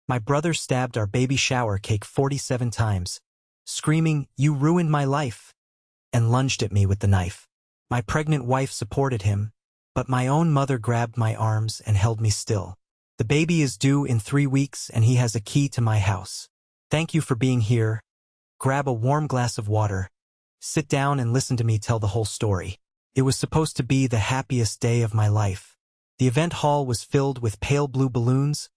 My brother stabbed our baby shower cake 47 times, screaming, "You ruined my life," and lunged at me with the knife. My pregnant wife supported him, but my own mother grabbed my arms and held me still. "The baby is due in 3 weeks and he has a key to my house. Thank you for being here. Grab a warm glass of water. Sit down and listen to me tell the whole story." It was supposed to be the happiest day of my life. The event hall was filled with pale blue balloons,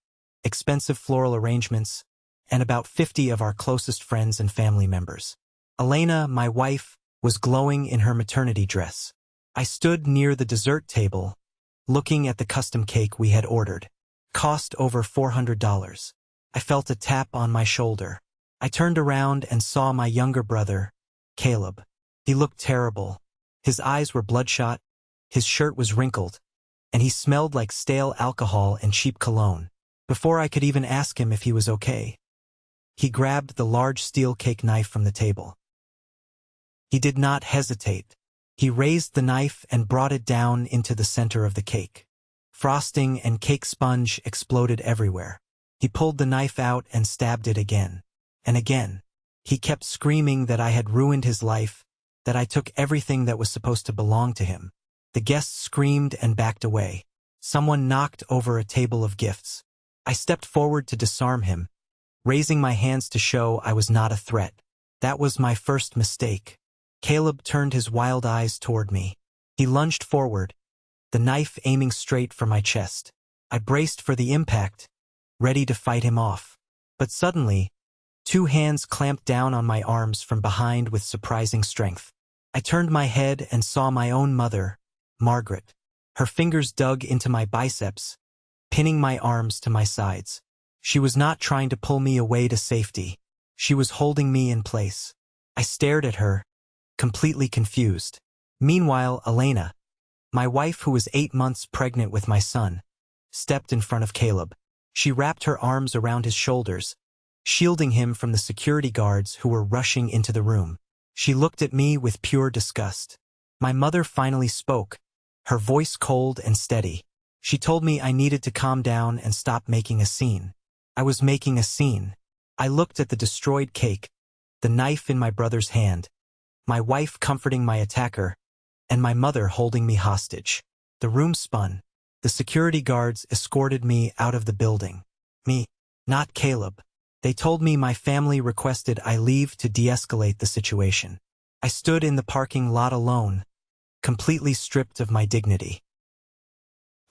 expensive floral arrangements, and about 50 of our closest friends and family members. Elena, my wife, was glowing in her maternity dress. I stood near the dessert table, looking at the custom cake we had ordered. Cost over $400. I felt a tap on my shoulder. I turned around and saw my younger brother, Caleb. He looked terrible. His eyes were bloodshot, his shirt was wrinkled, and he smelled like stale alcohol and cheap cologne. Before I could even ask him if he was okay, he grabbed the large steel cake knife from the table. He did not hesitate. He raised the knife and brought it down into the center of the cake. Frosting and cake sponge exploded everywhere. He pulled the knife out and stabbed it again. And again. He kept screaming that I had ruined his life, that I took everything that was supposed to belong to him. The guests screamed and backed away. Someone knocked over a table of gifts. I stepped forward to disarm him, raising my hands to show I was not a threat. That was my first mistake. Caleb turned his wild eyes toward me. He lunged forward, the knife aiming straight for my chest. I braced for the impact, ready to fight him off. But suddenly, 2 hands clamped down on my arms from behind with surprising strength. I turned my head and saw my own mother, Margaret. Her fingers dug into my biceps, pinning my arms to my sides. She was not trying to pull me away to safety. She was holding me in place. I stared at her, completely confused. Meanwhile, Elena, my wife who was 8 months pregnant with my son, stepped in front of Caleb. She wrapped her arms around his shoulders, shielding him from the security guards who were rushing into the room. She looked at me with pure disgust. My mother finally spoke, her voice cold and steady. She told me I needed to calm down and stop making a scene. I was making a scene. I looked at the destroyed cake, the knife in my brother's hand, my wife comforting my attacker, and my mother holding me hostage. The room spun. The security guards escorted me out of the building. Me, not Caleb. They told me my family requested I leave to de-escalate the situation. I stood in the parking lot alone, completely stripped of my dignity.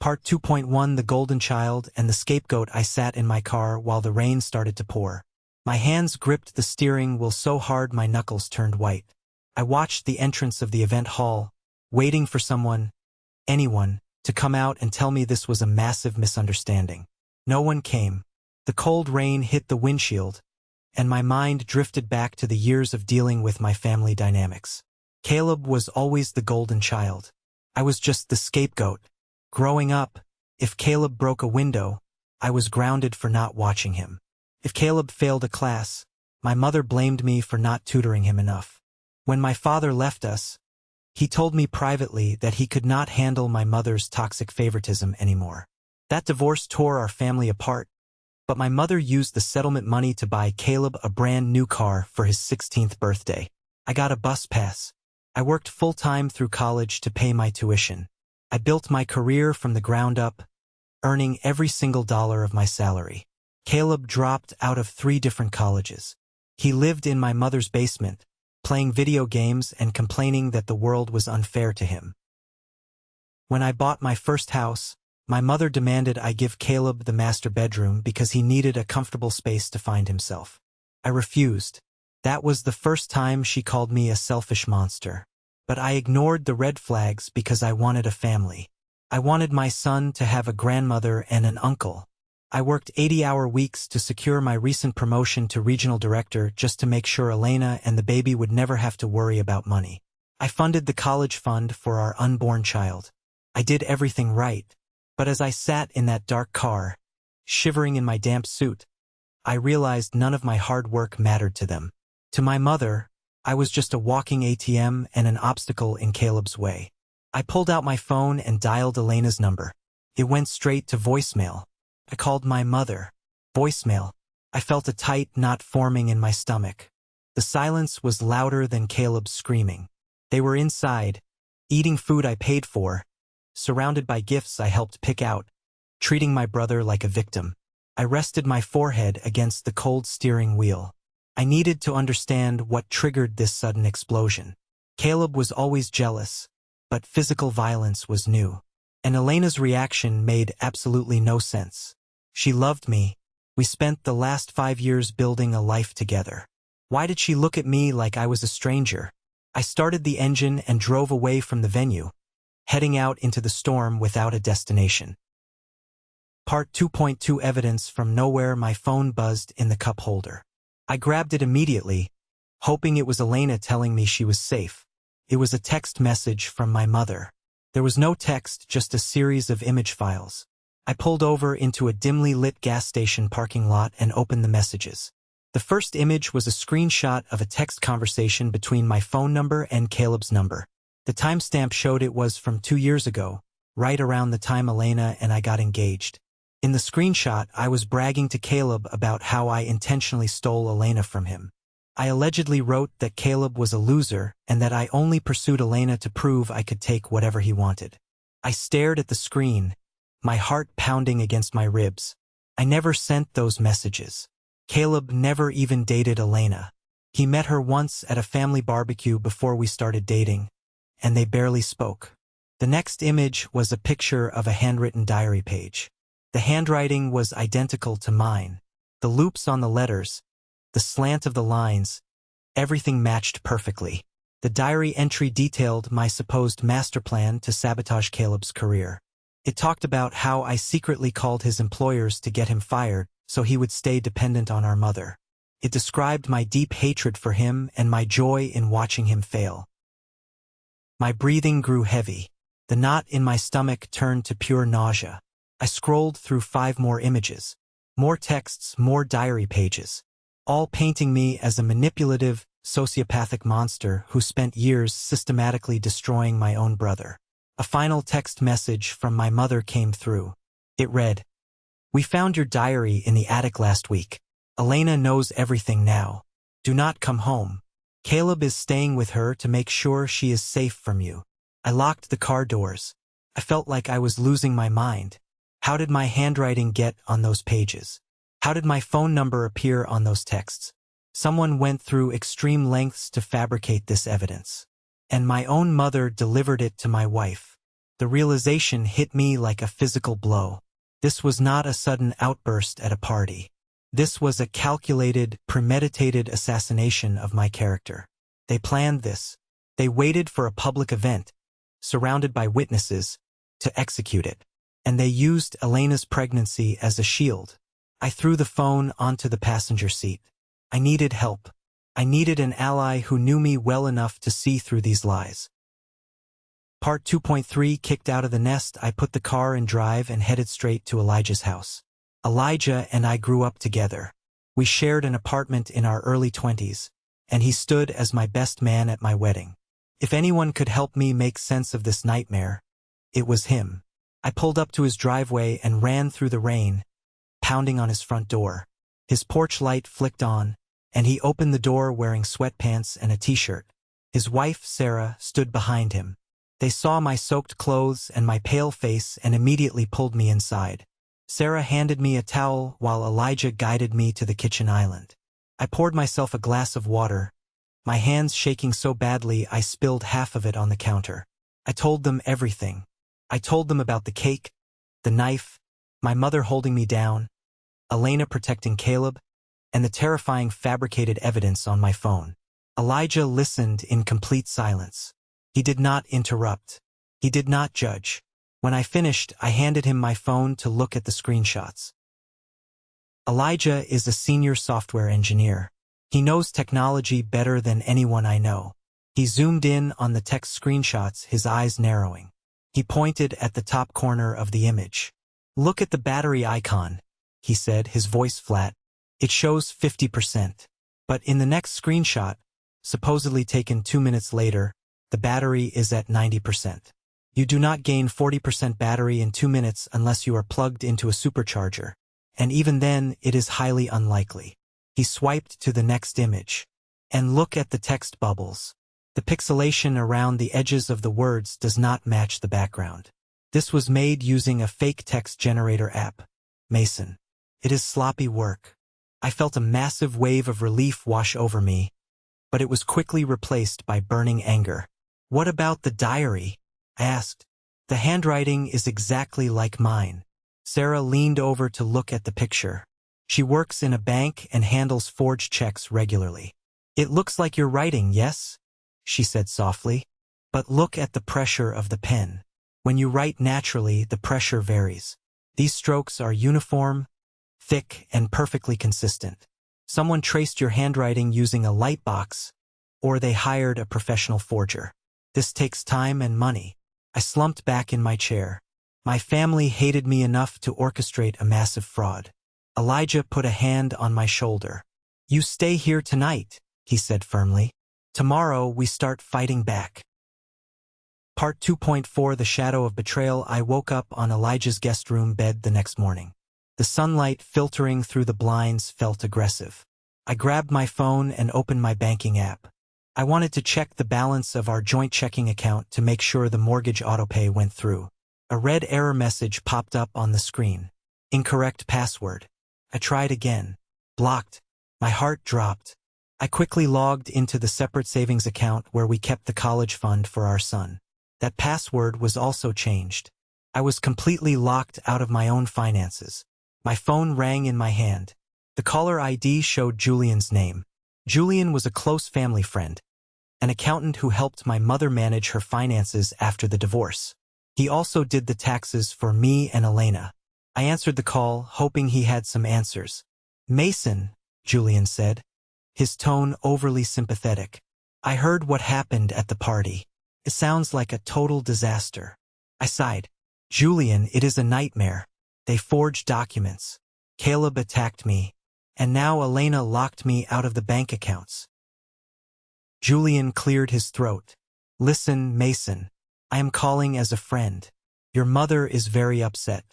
Part 2.1 The Golden Child and the Scapegoat. I sat in my car while the rain started to pour. My hands gripped the steering wheel so hard my knuckles turned white. I watched the entrance of the event hall, waiting for someone, anyone, to come out and tell me this was a massive misunderstanding. No one came. The cold rain hit the windshield, and my mind drifted back to the years of dealing with my family dynamics. Caleb was always the golden child. I was just the scapegoat. Growing up, if Caleb broke a window, I was grounded for not watching him. If Caleb failed a class, my mother blamed me for not tutoring him enough. When my father left us, he told me privately that he could not handle my mother's toxic favoritism anymore. That divorce tore our family apart, but my mother used the settlement money to buy Caleb a brand new car for his 16th birthday. I got a bus pass. I worked full-time through college to pay my tuition. I built my career from the ground up, earning every single dollar of my salary. Caleb dropped out of 3 different colleges. He lived in my mother's basement, playing video games and complaining that the world was unfair to him. When I bought my first house, my mother demanded I give Caleb the master bedroom because he needed a comfortable space to find himself. I refused. That was the first time she called me a selfish monster. But I ignored the red flags because I wanted a family. I wanted my son to have a grandmother and an uncle. I worked 80-hour weeks to secure my recent promotion to regional director just to make sure Elena and the baby would never have to worry about money. I funded the college fund for our unborn child. I did everything right. But as I sat in that dark car, shivering in my damp suit, I realized none of my hard work mattered to them. To my mother, I was just a walking ATM and an obstacle in Caleb's way. I pulled out my phone and dialed Elena's number. It went straight to voicemail. I called my mother. Voicemail. I felt a tight knot forming in my stomach. The silence was louder than Caleb's screaming. They were inside, eating food I paid for, surrounded by gifts I helped pick out, treating my brother like a victim. I rested my forehead against the cold steering wheel. I needed to understand what triggered this sudden explosion. Caleb was always jealous, but physical violence was new. And Elena's reaction made absolutely no sense. She loved me. We spent the last 5 years building a life together. Why did she look at me like I was a stranger? I started the engine and drove away from the venue, heading out into the storm without a destination. Part 2.2 Evidence from nowhere. My phone buzzed in the cup holder. I grabbed it immediately, hoping it was Elena telling me she was safe. It was a text message from my mother. There was no text, just a series of image files. I pulled over into a dimly lit gas station parking lot and opened the messages. The first image was a screenshot of a text conversation between my phone number and Caleb's number. The timestamp showed it was from 2 years ago, right around the time Elena and I got engaged. In the screenshot, I was bragging to Caleb about how I intentionally stole Elena from him. I allegedly wrote that Caleb was a loser and that I only pursued Elena to prove I could take whatever he wanted. I stared at the screen, my heart pounding against my ribs. I never sent those messages. Caleb never even dated Elena. He met her once at a family barbecue before we started dating, and they barely spoke. The next image was a picture of a handwritten diary page. The handwriting was identical to mine. The loops on the letters, the slant of the lines, everything matched perfectly. The diary entry detailed my supposed master plan to sabotage Caleb's career. It talked about how I secretly called his employers to get him fired so he would stay dependent on our mother. It described my deep hatred for him and my joy in watching him fail. My breathing grew heavy. The knot in my stomach turned to pure nausea. I scrolled through 5 more images. More texts, more diary pages. All painting me as a manipulative, sociopathic monster who spent years systematically destroying my own brother. A final text message from my mother came through. It read, "We found your diary in the attic last week. Elena knows everything now. Do not come home. Caleb is staying with her to make sure she is safe from you." I locked the car doors. I felt like I was losing my mind. How did my handwriting get on those pages? How did my phone number appear on those texts? Someone went through extreme lengths to fabricate this evidence. And my own mother delivered it to my wife. The realization hit me like a physical blow. This was not a sudden outburst at a party. This was a calculated, premeditated assassination of my character. They planned this. They waited for a public event, surrounded by witnesses, to execute it. And they used Elena's pregnancy as a shield. I threw the phone onto the passenger seat. I needed help. I needed an ally who knew me well enough to see through these lies. Part 2.3 Kicked out of the nest. I put the car in drive and headed straight to Elijah's house. Elijah and I grew up together. We shared an apartment in our early 20s, and he stood as my best man at my wedding. If anyone could help me make sense of this nightmare, it was him. I pulled up to his driveway and ran through the rain, pounding on his front door. His porch light flicked on, and he opened the door wearing sweatpants and a t-shirt. His wife, Sarah, stood behind him. They saw my soaked clothes and my pale face and immediately pulled me inside. Sarah handed me a towel while Elijah guided me to the kitchen island. I poured myself a glass of water, my hands shaking so badly I spilled half of it on the counter. I told them everything. I told them about the cake, the knife, my mother holding me down, Elena protecting Caleb, and the terrifying fabricated evidence on my phone. Elijah listened in complete silence. He did not interrupt. He did not judge. When I finished, I handed him my phone to look at the screenshots. Elijah is a senior software engineer. He knows technology better than anyone I know. He zoomed in on the text screenshots, his eyes narrowing. He pointed at the top corner of the image. "Look at the battery icon," he said, his voice flat. "It shows 50%. But in the next screenshot, supposedly taken 2 minutes later, the battery is at 90%. You do not gain 40% battery in 2 minutes unless you are plugged into a supercharger. and even then it is highly unlikely. He swiped to the next image. And look at the text bubbles. The pixelation around the edges of the words does not match the background. This was made using a fake text generator app. Mason. It is sloppy work. I felt a massive wave of relief wash over me, but it was quickly replaced by burning anger. What about the diary? I asked. The handwriting is exactly like mine. Sarah leaned over to look at the picture. She works in a bank and handles forged checks regularly. It looks like you're writing, yes? She said softly. But look at the pressure of the pen. When you write naturally, the pressure varies. These strokes are uniform, thick, and perfectly consistent. Someone traced your handwriting using a light box, or they hired a professional forger. This takes time and money. I slumped back in my chair. My family hated me enough to orchestrate a massive fraud. Elijah put a hand on my shoulder. You stay here tonight, he said firmly. Tomorrow we start fighting back. Part 2.4 The Shadow of Betrayal. I woke up on Elijah's guest room bed the next morning. The sunlight filtering through the blinds felt aggressive. I grabbed my phone and opened my banking app. I wanted to check the balance of our joint checking account to make sure the mortgage autopay went through. A red error message popped up on the screen. Incorrect password. I tried again. Blocked. My heart dropped. I quickly logged into the separate savings account where we kept the college fund for our son. That password was also changed. I was completely locked out of my own finances. My phone rang in my hand. The caller ID showed Julian's name. Julian was a close family friend, an accountant who helped my mother manage her finances after the divorce. He also did the taxes for me and Elena. I answered the call, hoping he had some answers. Mason, Julian said, his tone overly sympathetic. I heard what happened at the party. It sounds like a total disaster. I sighed. Julian, it is a nightmare. They forged documents. Caleb attacked me. And now Elena locked me out of the bank accounts. Julian cleared his throat. Listen, Mason. I am calling as a friend. Your mother is very upset.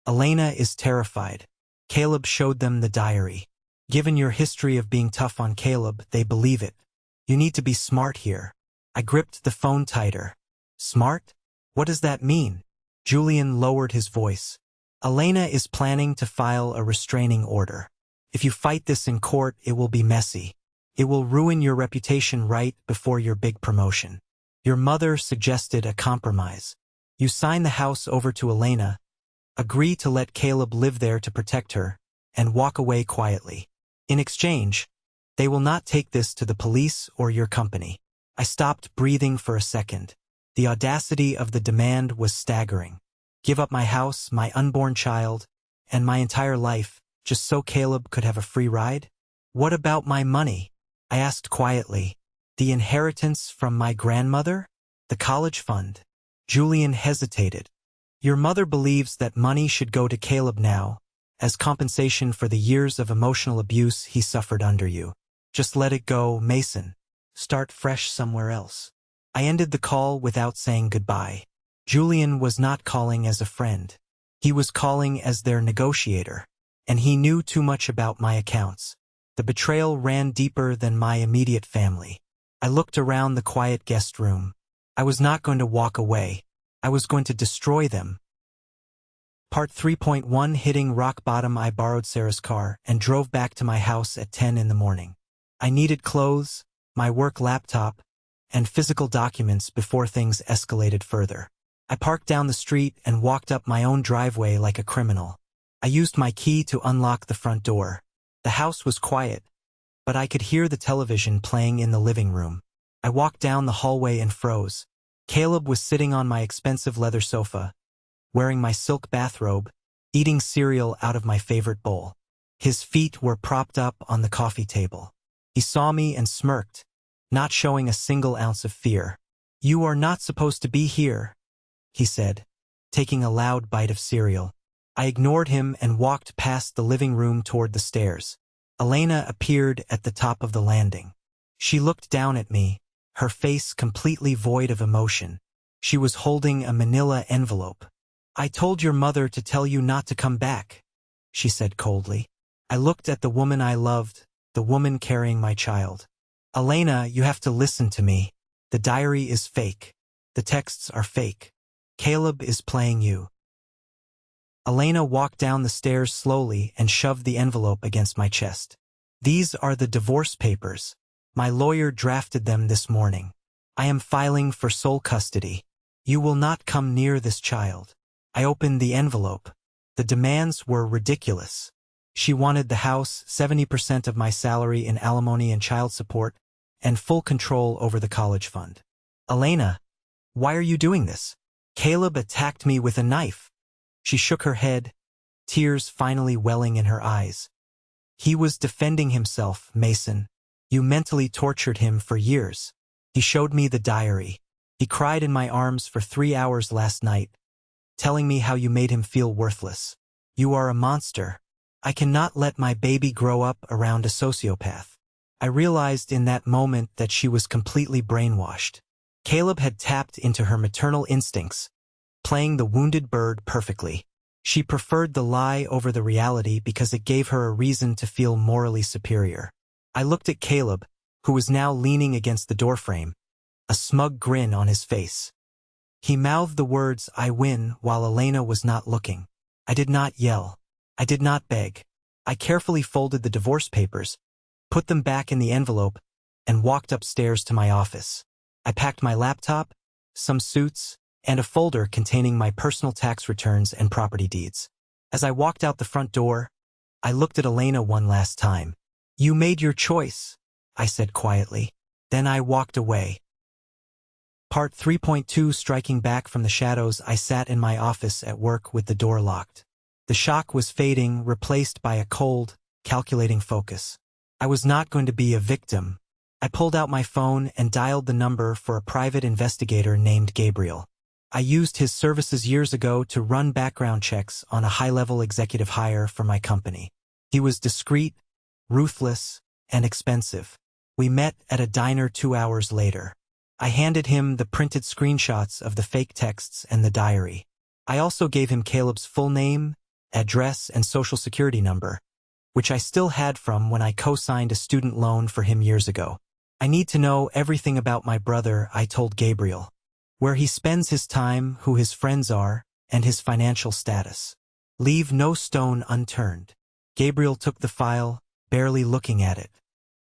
Elena is terrified. Caleb showed them the diary. Given your history of being tough on Caleb, they believe it. You need to be smart here. I gripped the phone tighter. Smart? What does that mean? Julian lowered his voice. Elena is planning to file a restraining order. If you fight this in court, it will be messy. It will ruin your reputation right before your big promotion. Your mother suggested a compromise. You sign the house over to Elena, agree to let Caleb live there to protect her, and walk away quietly. In exchange, they will not take this to the police or your company. I stopped breathing for a second. The audacity of the demand was staggering. Give up my house, my unborn child, and my entire life, just so Caleb could have a free ride? What about my money? I asked quietly. The inheritance from my grandmother? The college fund? Julian hesitated. Your mother believes that money should go to Caleb now, as compensation for the years of emotional abuse he suffered under you. Just let it go, Mason. Start fresh somewhere else. I ended the call without saying goodbye. Julian was not calling as a friend. He was calling as their negotiator, and he knew too much about my accounts. The betrayal ran deeper than my immediate family. I looked around the quiet guest room. I was not going to walk away. I was going to destroy them. Part 3.1 Hitting rock bottom. I borrowed Sarah's car and drove back to my house at 10 in the morning. I needed clothes, my work laptop, and physical documents before things escalated further. I parked down the street and walked up my own driveway like a criminal. I used my key to unlock the front door. The house was quiet, but I could hear the television playing in the living room. I walked down the hallway and froze. Caleb was sitting on my expensive leather sofa, wearing my silk bathrobe, eating cereal out of my favorite bowl. His feet were propped up on the coffee table. He saw me and smirked, not showing a single ounce of fear. You are not supposed to be here, he said, taking a loud bite of cereal. I ignored him and walked past the living room toward the stairs. Elena appeared at the top of the landing. She looked down at me, her face completely void of emotion. She was holding a manila envelope. I told your mother to tell you not to come back. she said coldly. I looked at the woman I loved, the woman carrying my child. Elena, you have to listen to me. The diary is fake. The texts are fake. Caleb is playing you. Elena walked down the stairs slowly and shoved the envelope against my chest. These are the divorce papers. My lawyer drafted them this morning. I am filing for sole custody. You will not come near this child. I opened the envelope. The demands were ridiculous. She wanted the house, 70% of my salary in alimony and child support, and full control over the college fund. Elena, why are you doing this? Caleb attacked me with a knife. She shook her head, tears finally welling in her eyes. He was defending himself, Mason. You mentally tortured him for years. He showed me the diary. He cried in my arms for 3 hours last night, telling me how you made him feel worthless. You are a monster. I cannot let my baby grow up around a sociopath. I realized in that moment that she was completely brainwashed. Caleb had tapped into her maternal instincts, playing the wounded bird perfectly. She preferred the lie over the reality because it gave her a reason to feel morally superior. I looked at Caleb, who was now leaning against the doorframe, a smug grin on his face. He mouthed the words, I win, while Elena was not looking. I did not yell. I did not beg. I carefully folded the divorce papers, put them back in the envelope, and walked upstairs to my office. I packed my laptop, some suits, and a folder containing my personal tax returns and property deeds. As I walked out the front door, I looked at Elena one last time. You made your choice, I said quietly. Then I walked away. Part 3.2 Striking back from the shadows, I sat in my office at work with the door locked. The shock was fading, replaced by a cold, calculating focus. I was not going to be a victim. I pulled out my phone and dialed the number for a private investigator named Gabriel. I used his services years ago to run background checks on a high-level executive hire for my company. He was discreet, ruthless, and expensive. We met at a diner 2 hours later. I handed him the printed screenshots of the fake texts and the diary. I also gave him Caleb's full name, address, and social security number, which I still had from when I co-signed a student loan for him years ago. I need to know everything about my brother, I told Gabriel. Where he spends his time, who his friends are, and his financial status. Leave no stone unturned. Gabriel took the file, barely looking at it.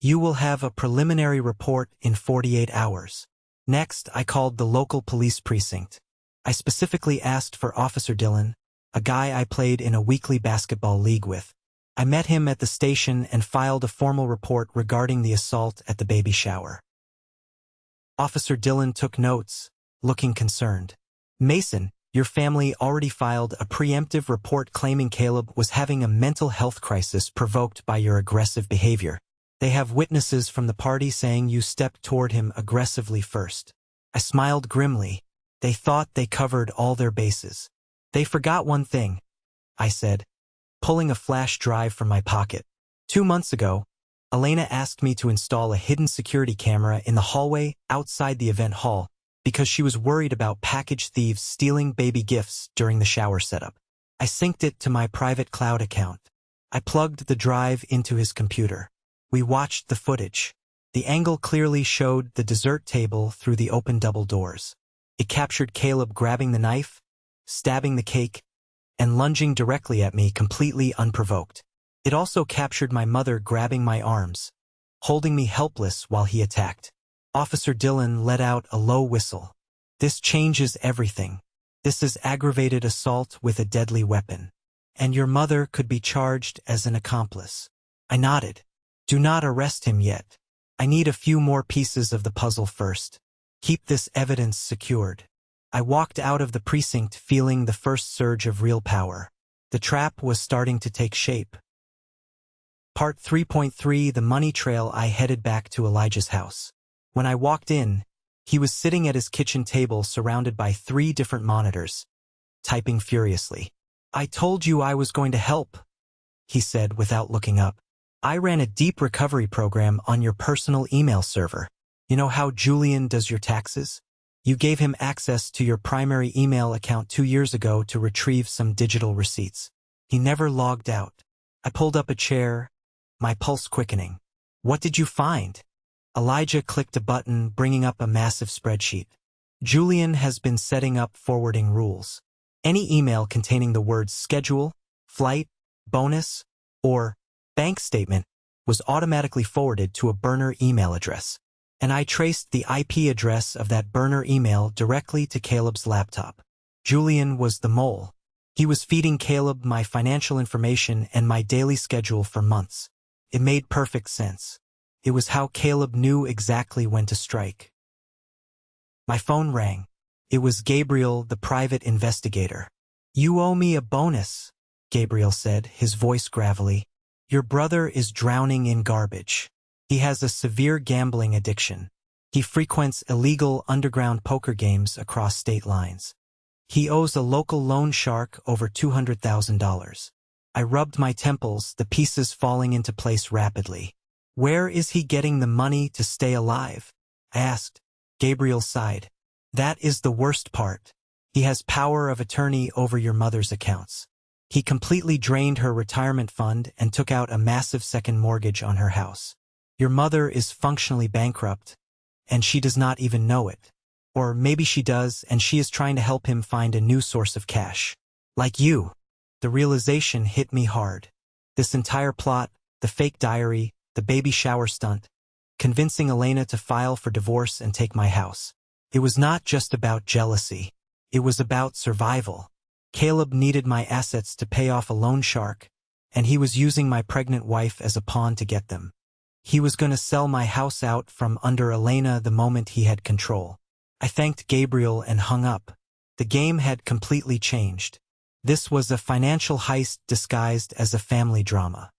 You will have a preliminary report in 48 hours. Next, I called the local police precinct. I specifically asked for Officer Dillon, a guy I played in a weekly basketball league with. I met him at the station and filed a formal report regarding the assault at the baby shower. Officer Dillon took notes, looking concerned. Mason, your family already filed a preemptive report claiming Caleb was having a mental health crisis provoked by your aggressive behavior. They have witnesses from the party saying you stepped toward him aggressively first. I smiled grimly. They thought they covered all their bases. They forgot one thing, I said, pulling a flash drive from my pocket. 2 months ago, Elena asked me to install a hidden security camera in the hallway outside the event hall because she was worried about package thieves stealing baby gifts during the shower setup. I synced it to my private cloud account. I plugged the drive into his computer. We watched the footage. The angle clearly showed the dessert table through the open double doors. It captured Caleb grabbing the knife, stabbing the cake, and lunging directly at me completely unprovoked. It also captured my mother grabbing my arms, holding me helpless while he attacked. Officer Dillon let out a low whistle. This changes everything. This is aggravated assault with a deadly weapon. And your mother could be charged as an accomplice. I nodded. Do not arrest him yet. I need a few more pieces of the puzzle first. Keep this evidence secured. I walked out of the precinct feeling the first surge of real power. The trap was starting to take shape. Part 3.3 The Money Trail. I headed back to Elijah's house. When I walked in, he was sitting at his kitchen table surrounded by 3 different monitors, typing furiously. I told you I was going to help, he said without looking up. I ran a deep recovery program on your personal email server. You know how Julian does your taxes? You gave him access to your primary email account 2 years ago to retrieve some digital receipts. He never logged out. I pulled up a chair, my pulse quickening. What did you find? Elijah clicked a button, bringing up a massive spreadsheet. Julian has been setting up forwarding rules. Any email containing the words schedule, flight, bonus, or bank statement was automatically forwarded to a burner email address, and I traced the IP address of that burner email directly to Caleb's laptop. Julian was the mole. He was feeding Caleb my financial information and my daily schedule for months. It made perfect sense. It was how Caleb knew exactly when to strike. My phone rang. It was Gabriel, the private investigator. "You owe me a bonus," Gabriel said, his voice gravelly. "Your brother is drowning in garbage. He has a severe gambling addiction. He frequents illegal underground poker games across state lines. He owes a local loan shark over $200,000. I rubbed my temples, the pieces falling into place rapidly. "Where is he getting the money to stay alive?" I asked. Gabriel sighed. "That is the worst part. He has power of attorney over your mother's accounts. He completely drained her retirement fund and took out a massive second mortgage on her house. Your mother is functionally bankrupt, and she does not even know it. Or maybe she does, and she is trying to help him find a new source of cash. Like you." The realization hit me hard. This entire plot, the fake diary, the baby shower stunt, convincing Elena to file for divorce and take my house. It was not just about jealousy. It was about survival. Caleb needed my assets to pay off a loan shark, and he was using my pregnant wife as a pawn to get them. He was going to sell my house out from under Elena the moment he had control. I thanked Gabriel and hung up. The game had completely changed. This was a financial heist disguised as a family drama.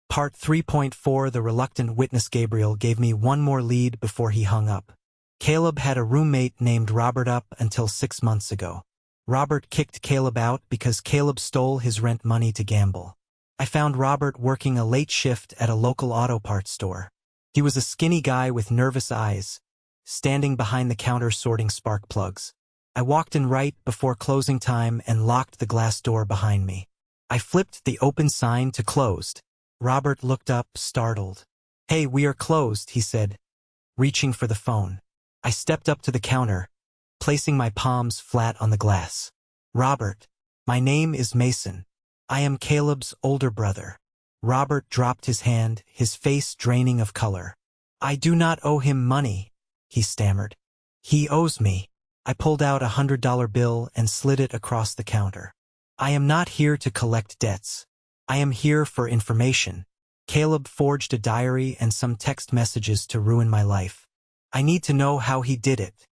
Part 3.4. The reluctant witness. Gabriel gave me one more lead before he hung up. Caleb had a roommate named Robert up until 6 months ago. Robert kicked Caleb out because Caleb stole his rent money to gamble. I found Robert working a late shift at a local auto parts store. He was a skinny guy with nervous eyes, standing behind the counter sorting spark plugs. I walked in right before closing time and locked the glass door behind me. I flipped the open sign to closed. Robert looked up, startled. "Hey, we are closed," he said, reaching for the phone. I stepped up to the counter, placing my palms flat on the glass. "Robert, my name is Mason. I am Caleb's older brother." Robert dropped his hand, his face draining of color. "I do not owe him money," he stammered. "He owes me." I pulled out a $100 bill and slid it across the counter. "I am not here to collect debts. I am here for information. Caleb forged a diary and some text messages to ruin my life. I need to know how he did it."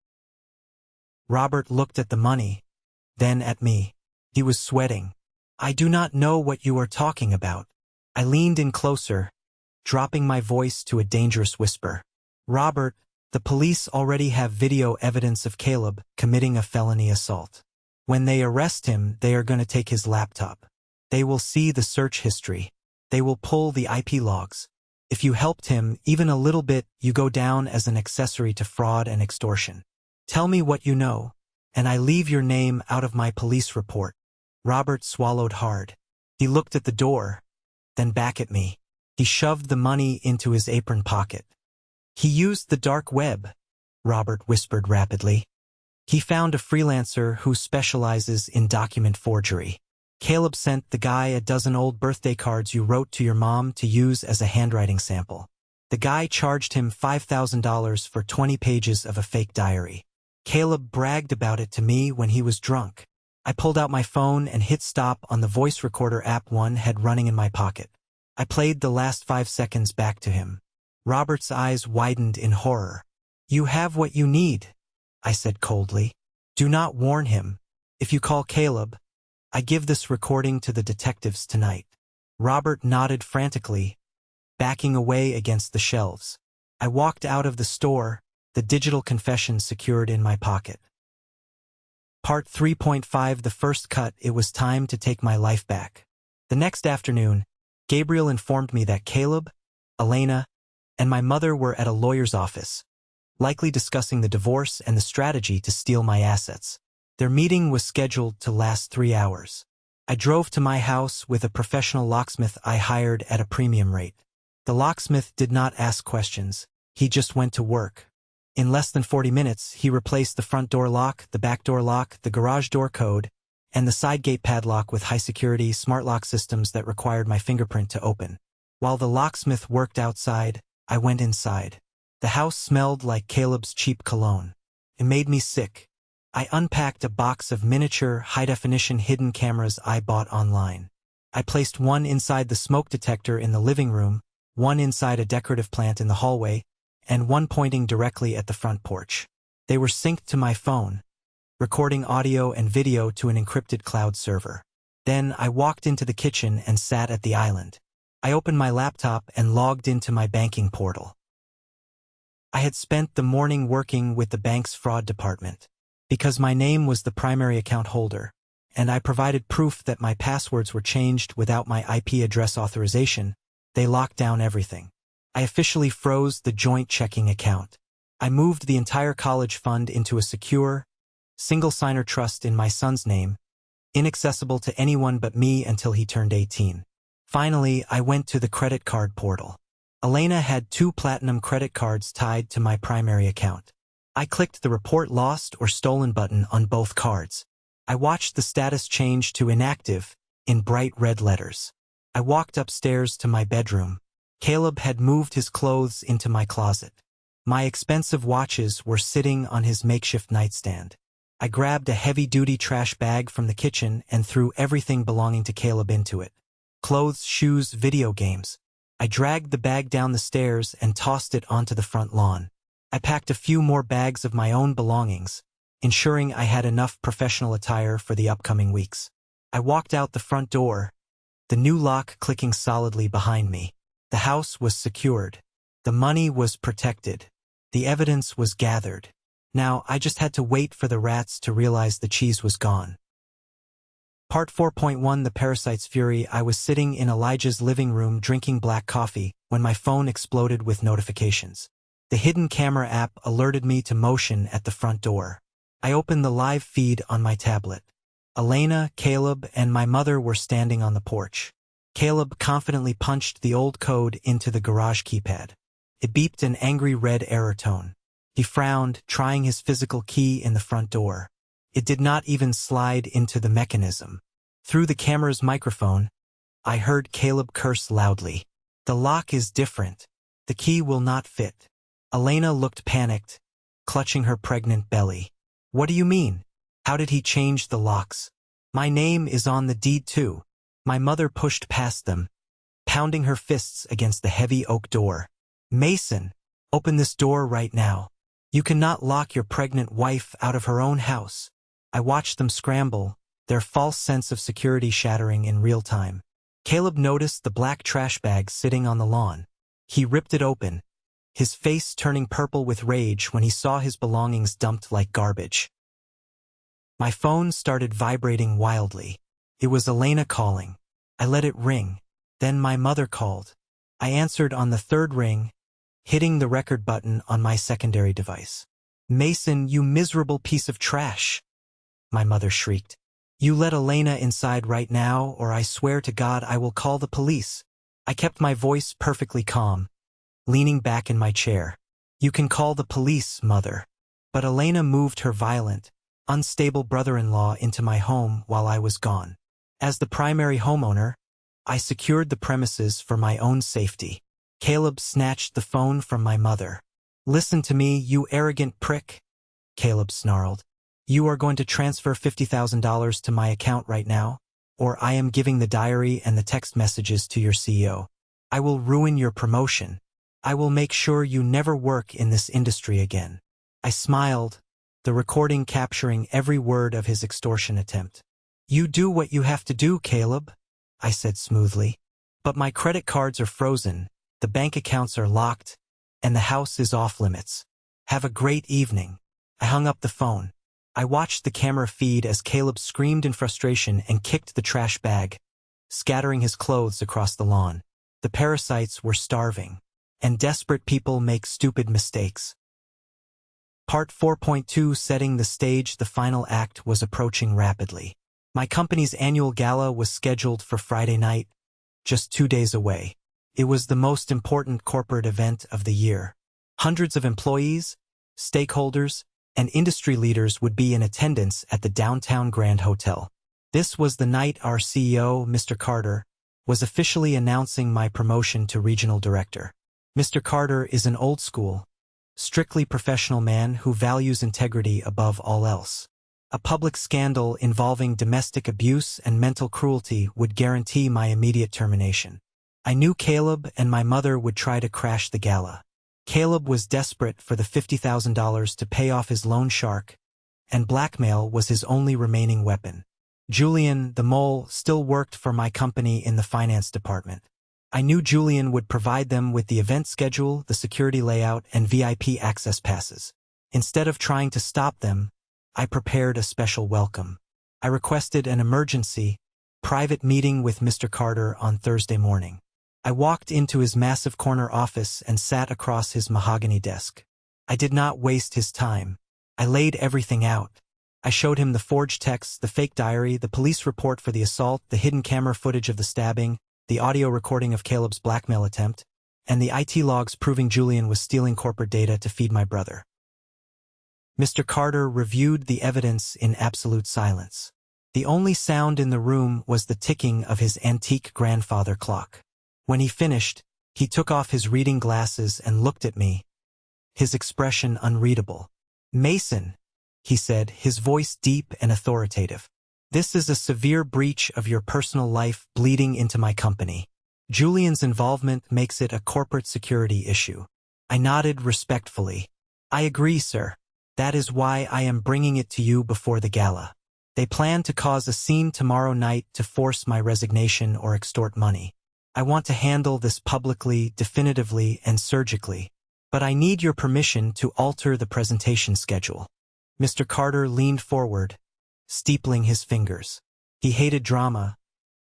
Robert looked at the money, then at me. He was sweating. "I do not know what you are talking about." I leaned in closer, dropping my voice to a dangerous whisper. "Robert, the police already have video evidence of Caleb committing a felony assault. When they arrest him, they are going to take his laptop. They will see the search history. They will pull the IP logs. If you helped him, even a little bit, you go down as an accessory to fraud and extortion. Tell me what you know, and I leave your name out of my police report." Robert swallowed hard. He looked at the door, then back at me. He shoved the money into his apron pocket. "He used the dark web," Robert whispered rapidly. "He found a freelancer who specializes in document forgery. Caleb sent the guy a dozen old birthday cards you wrote to your mom to use as a handwriting sample. The guy charged him $5,000 for 20 pages of a fake diary. Caleb bragged about it to me when he was drunk. I pulled out my phone and hit stop on the voice recorder app one had running in my pocket. I played the last 5 seconds back to him. Robert's eyes widened in horror. "You have what you need," I said coldly. "Do not warn him. If you call Caleb, I give this recording to the detectives tonight." Robert nodded frantically, backing away against the shelves. I walked out of the store, the digital confession secured in my pocket. Part 3.5. The first cut. It was time to take my life back. The next afternoon, Gabriel informed me that Caleb, Elena, and my mother were at a lawyer's office, likely discussing the divorce and the strategy to steal my assets. Their meeting was scheduled to last 3 hours. I drove to my house with a professional locksmith I hired at a premium rate. The locksmith did not ask questions. He just went to work. In less than 40 minutes, he replaced the front door lock, the back door lock, the garage door code, and the side gate padlock with high-security smart lock systems that required my fingerprint to open. While the locksmith worked outside, I went inside. The house smelled like Caleb's cheap cologne. It made me sick. I unpacked a box of miniature, high-definition hidden cameras I bought online. I placed one inside the smoke detector in the living room, one inside a decorative plant in the hallway, and one pointing directly at the front porch. They were synced to my phone, recording audio and video to an encrypted cloud server. Then I walked into the kitchen and sat at the island. I opened my laptop and logged into my banking portal. I had spent the morning working with the bank's fraud department. Because my name was the primary account holder, and I provided proof that my passwords were changed without my IP address authorization, they locked down everything. I officially froze the joint checking account. I moved the entire college fund into a secure, single-signer trust in my son's name, inaccessible to anyone but me until he turned 18. Finally, I went to the credit card portal. Elena had 2 platinum credit cards tied to my primary account. I clicked the Report Lost or Stolen button on both cards. I watched the status change to inactive in bright red letters. I walked upstairs to my bedroom. Caleb had moved his clothes into my closet. My expensive watches were sitting on his makeshift nightstand. I grabbed a heavy-duty trash bag from the kitchen and threw everything belonging to Caleb into it. Clothes, shoes, video games. I dragged the bag down the stairs and tossed it onto the front lawn. I packed a few more bags of my own belongings, ensuring I had enough professional attire for the upcoming weeks. I walked out the front door, the new lock clicking solidly behind me. The house was secured. The money was protected. The evidence was gathered. Now, I just had to wait for the rats to realize the cheese was gone. Part 4.1 The Parasite's Fury. I was sitting in Elijah's living room drinking black coffee when my phone exploded with notifications. The hidden camera app alerted me to motion at the front door. I opened the live feed on my tablet. Elena, Caleb, and my mother were standing on the porch. Caleb confidently punched the old code into the garage keypad. It beeped an angry red error tone. He frowned, trying his physical key in the front door. It did not even slide into the mechanism. Through the camera's microphone, I heard Caleb curse loudly. "The lock is different. The key will not fit." Elena looked panicked, clutching her pregnant belly. "What do you mean? How did he change the locks? My name is on the deed too." My mother pushed past them, pounding her fists against the heavy oak door. "Mason, open this door right now. You cannot lock your pregnant wife out of her own house." I watched them scramble, their false sense of security shattering in real time. Caleb noticed the black trash bag sitting on the lawn. He ripped it open, his face turning purple with rage when he saw his belongings dumped like garbage. My phone started vibrating wildly. It was Elena calling. I let it ring. Then my mother called. I answered on the third ring, hitting the record button on my secondary device. "Mason, you miserable piece of trash!" my mother shrieked. "You let Elena inside right now, or I swear to God I will call the police." I kept my voice perfectly calm, leaning back in my chair. "You can call the police, Mother." But Elena moved her violent, unstable brother-in-law into my home while I was gone. As the primary homeowner, I secured the premises for my own safety. Caleb snatched the phone from my mother. "Listen to me, you arrogant prick," Caleb snarled. "You are going to transfer $50,000 to my account right now, or I am giving the diary and the text messages to your CEO. I will ruin your promotion. I will make sure you never work in this industry again." I smiled, the recording capturing every word of his extortion attempt. "You do what you have to do, Caleb," I said smoothly. "But my credit cards are frozen, the bank accounts are locked, and the house is off limits. Have a great evening." I hung up the phone. I watched the camera feed as Caleb screamed in frustration and kicked the trash bag, scattering his clothes across the lawn. The parasites were starving, and desperate people make stupid mistakes. Part 4.2 Setting the stage. The final act was approaching rapidly. My company's annual gala was scheduled for Friday night, just 2 days away. It was the most important corporate event of the year. Hundreds of employees, stakeholders, and industry leaders would be in attendance at the downtown Grand Hotel. This was the night our CEO, Mr. Carter, was officially announcing my promotion to regional director. Mr. Carter is an old-school, strictly professional man who values integrity above all else. A public scandal involving domestic abuse and mental cruelty would guarantee my immediate termination. I knew Caleb and my mother would try to crash the gala. Caleb was desperate for the $50,000 to pay off his loan shark, and blackmail was his only remaining weapon. Julian, the mole, still worked for my company in the finance department. I knew Julian would provide them with the event schedule, the security layout, and VIP access passes. Instead of trying to stop them, I prepared a special welcome. I requested an emergency, private meeting with Mr. Carter on Thursday morning. I walked into his massive corner office and sat across his mahogany desk. I did not waste his time. I laid everything out. I showed him the forged texts, the fake diary, the police report for the assault, the hidden camera footage of the stabbing, the audio recording of Caleb's blackmail attempt, and the IT logs proving Julian was stealing corporate data to feed my brother. Mr. Carter reviewed the evidence in absolute silence. The only sound in the room was the ticking of his antique grandfather clock. When he finished, he took off his reading glasses and looked at me, his expression unreadable. "Mason," he said, his voice deep and authoritative. "This is a severe breach of your personal life bleeding into my company. Julian's involvement makes it a corporate security issue." I nodded respectfully. "I agree, sir. That is why I am bringing it to you before the gala. They plan to cause a scene tomorrow night to force my resignation or extort money. I want to handle this publicly, definitively, and surgically. But I need your permission to alter the presentation schedule." Mr. Carter leaned forward, steepling his fingers. He hated drama,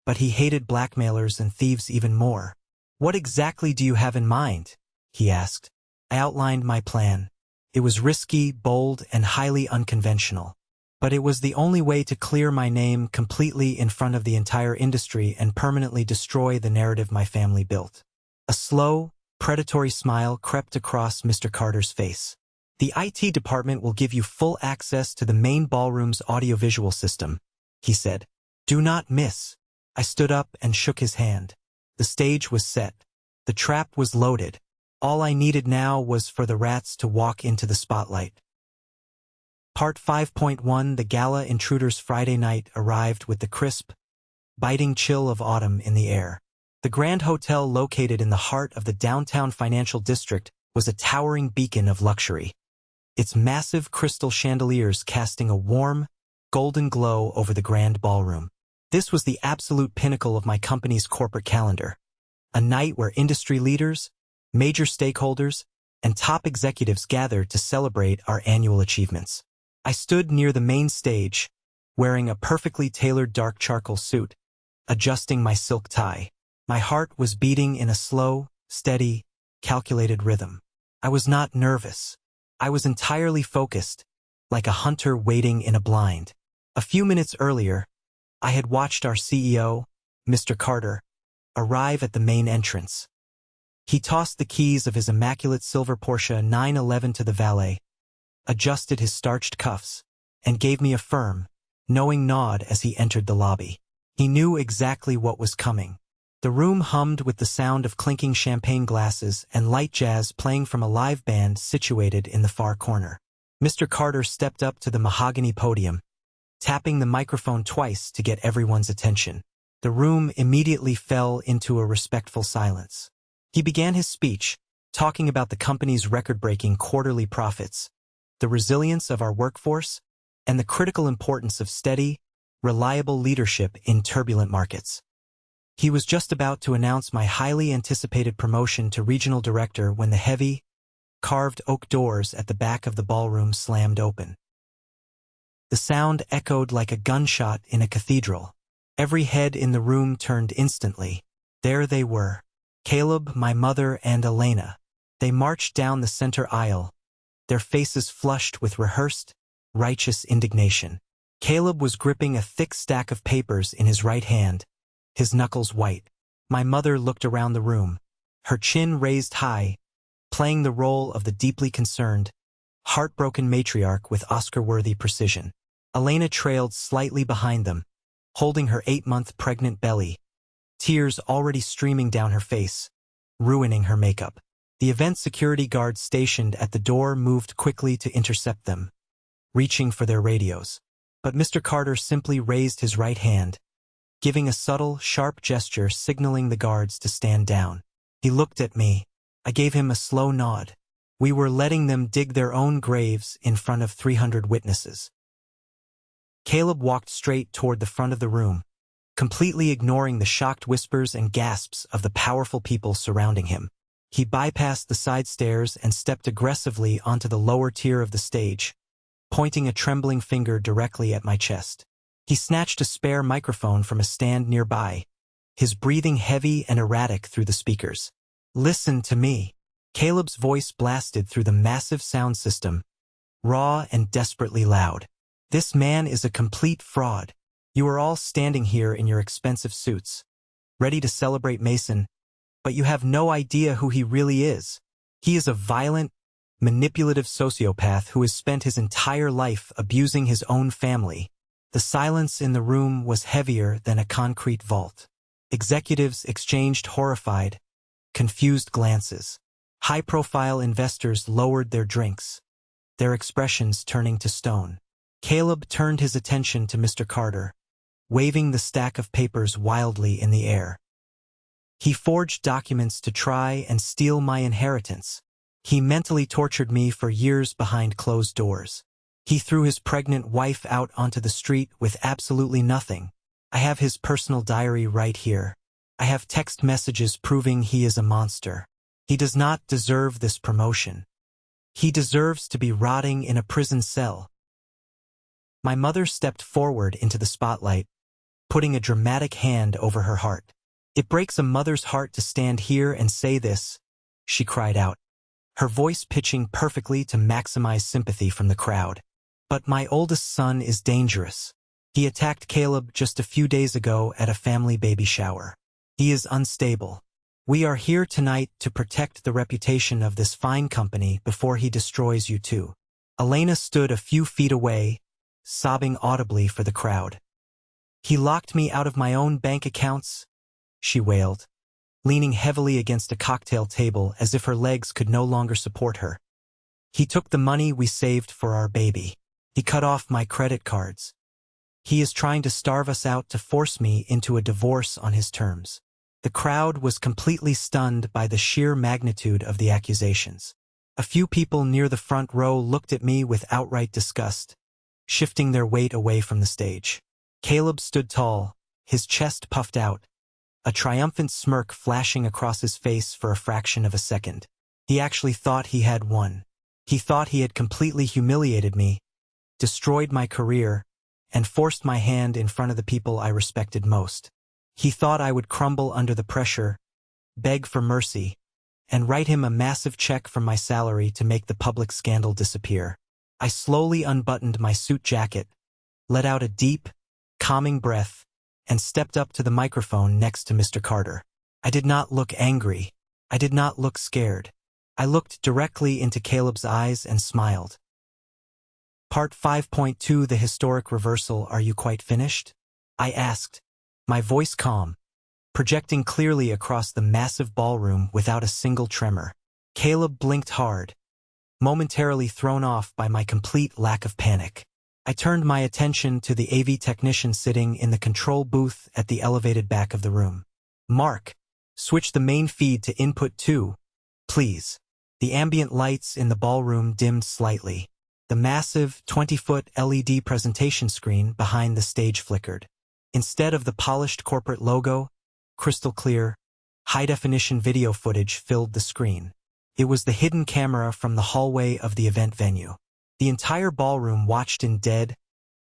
but he hated blackmailers and thieves even more. "What exactly do you have in mind?" he asked. I outlined my plan. It was risky, bold, and highly unconventional. But it was the only way to clear my name completely in front of the entire industry and permanently destroy the narrative my family built. A slow, predatory smile crept across Mr. Carter's face. "The IT department will give you full access to the main ballroom's audiovisual system," he said. "Do not miss." I stood up and shook his hand. The stage was set. The trap was loaded. All I needed now was for the rats to walk into the spotlight. Part 5.1 The Gala Intruders. Friday night arrived with the crisp, biting chill of autumn in the air. The Grand Hotel, located in the heart of the downtown financial district, was a towering beacon of luxury, its massive crystal chandeliers casting a warm, golden glow over the grand ballroom. This was the absolute pinnacle of my company's corporate calendar, a night where industry leaders, major stakeholders, and top executives gathered to celebrate our annual achievements. I stood near the main stage, wearing a perfectly tailored dark charcoal suit, adjusting my silk tie. My heart was beating in a slow, steady, calculated rhythm. I was not nervous. I was entirely focused, like a hunter waiting in a blind. A few minutes earlier, I had watched our CEO, Mr. Carter, arrive at the main entrance. He tossed the keys of his immaculate silver Porsche 911 to the valet, adjusted his starched cuffs, and gave me a firm, knowing nod as he entered the lobby. He knew exactly what was coming. The room hummed with the sound of clinking champagne glasses and light jazz playing from a live band situated in the far corner. Mr. Carter stepped up to the mahogany podium, tapping the microphone twice to get everyone's attention. The room immediately fell into a respectful silence. He began his speech, talking about the company's record-breaking quarterly profits, the resilience of our workforce, and the critical importance of steady, reliable leadership in turbulent markets. He was just about to announce my highly anticipated promotion to regional director when the heavy, carved oak doors at the back of the ballroom slammed open. The sound echoed like a gunshot in a cathedral. Every head in the room turned instantly. There they were, Caleb, my mother, and Elena. They marched down the center aisle, their faces flushed with rehearsed, righteous indignation. Caleb was gripping a thick stack of papers in his right hand, his knuckles white. My mother looked around the room, her chin raised high, playing the role of the deeply concerned, heartbroken matriarch with Oscar-worthy precision. Elena trailed slightly behind them, holding her 8-month pregnant belly, tears already streaming down her face, ruining her makeup. The event security guards stationed at the door moved quickly to intercept them, reaching for their radios. But Mr. Carter simply raised his right hand, giving a subtle, sharp gesture signaling the guards to stand down. He looked at me. I gave him a slow nod. We were letting them dig their own graves in front of 300 witnesses. Caleb walked straight toward the front of the room, completely ignoring the shocked whispers and gasps of the powerful people surrounding him. He bypassed the side stairs and stepped aggressively onto the lower tier of the stage, pointing a trembling finger directly at my chest. He snatched a spare microphone from a stand nearby, his breathing heavy and erratic through the speakers. "Listen to me." Caleb's voice blasted through the massive sound system, raw and desperately loud. "This man is a complete fraud. You are all standing here in your expensive suits, ready to celebrate Mason, but you have no idea who he really is. He is a violent, manipulative sociopath who has spent his entire life abusing his own family." The silence in the room was heavier than a concrete vault. Executives exchanged horrified, confused glances. High-profile investors lowered their drinks, their expressions turning to stone. Caleb turned his attention to Mr. Carter, waving the stack of papers wildly in the air. He forged documents to try and steal my inheritance. He mentally tortured me for years behind closed doors. He threw his pregnant wife out onto the street with absolutely nothing. I have his personal diary right here. I have text messages proving he is a monster. He does not deserve this promotion. He deserves to be rotting in a prison cell. My mother stepped forward into the spotlight, putting a dramatic hand over her heart. "It breaks a mother's heart to stand here and say this," she cried out, her voice pitching perfectly to maximize sympathy from the crowd. "But my oldest son is dangerous. He attacked Caleb just a few days ago at a family baby shower. He is unstable. We are here tonight to protect the reputation of this fine company before he destroys you too." Elena stood a few feet away, sobbing audibly for the crowd. "He locked me out of my own bank accounts," she wailed, leaning heavily against a cocktail table as if her legs could no longer support her. "He took the money we saved for our baby. He cut off my credit cards. He is trying to starve us out to force me into a divorce on his terms." The crowd was completely stunned by the sheer magnitude of the accusations. A few people near the front row looked at me with outright disgust, shifting their weight away from the stage. Caleb stood tall, his chest puffed out, a triumphant smirk flashing across his face for a fraction of a second. He actually thought he had won. He thought he had completely humiliated me, destroyed my career, and forced my hand in front of the people I respected most. He thought I would crumble under the pressure, beg for mercy, and write him a massive check from my salary to make the public scandal disappear. I slowly unbuttoned my suit jacket, let out a deep, calming breath, and stepped up to the microphone next to Mr. Carter. I did not look angry. I did not look scared. I looked directly into Caleb's eyes and smiled. "Part 5.2 The Historic Reversal. Are you quite finished?" I asked, my voice calm, projecting clearly across the massive ballroom without a single tremor. Caleb blinked hard, momentarily thrown off by my complete lack of panic. I turned my attention to the AV technician sitting in the control booth at the elevated back of the room. "Mark, switch the main feed to input 2, please." The ambient lights in the ballroom dimmed slightly. The massive 20-foot LED presentation screen behind the stage flickered. Instead of the polished corporate logo, crystal clear, high-definition video footage filled the screen. It was the hidden camera from the hallway of the event venue. The entire ballroom watched in dead,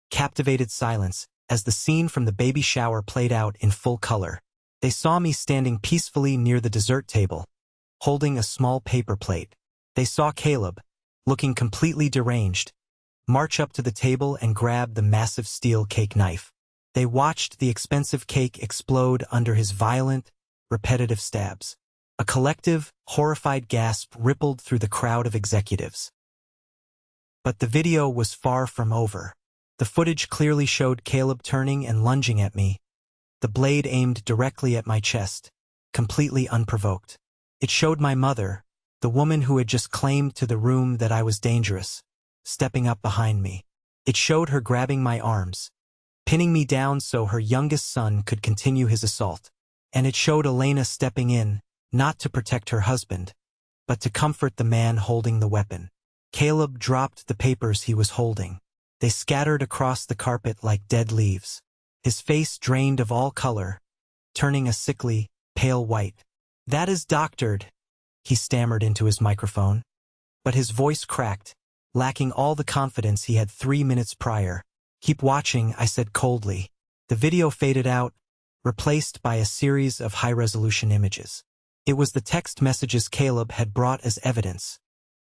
captivated silence as the scene from the baby shower played out in full color. They saw me standing peacefully near the dessert table, holding a small paper plate. They saw Caleb, looking completely deranged, march up to the table and grab the massive steel cake knife. They watched the expensive cake explode under his violent, repetitive stabs. A collective, horrified gasp rippled through the crowd of executives. But the video was far from over. The footage clearly showed Caleb turning and lunging at me, the blade aimed directly at my chest, completely unprovoked. It showed my mother, the woman who had just claimed to the room that I was dangerous, stepping up behind me. It showed her grabbing my arms, pinning me down so her youngest son could continue his assault. And it showed Elena stepping in, not to protect her husband, but to comfort the man holding the weapon. Caleb dropped the papers he was holding. They scattered across the carpet like dead leaves. His face drained of all color, turning a sickly, pale white. "That is doctored," he stammered into his microphone. But his voice cracked, lacking all the confidence he had 3 minutes prior. "Keep watching," I said coldly. The video faded out, replaced by a series of high-resolution images. It was the text messages Caleb had brought as evidence,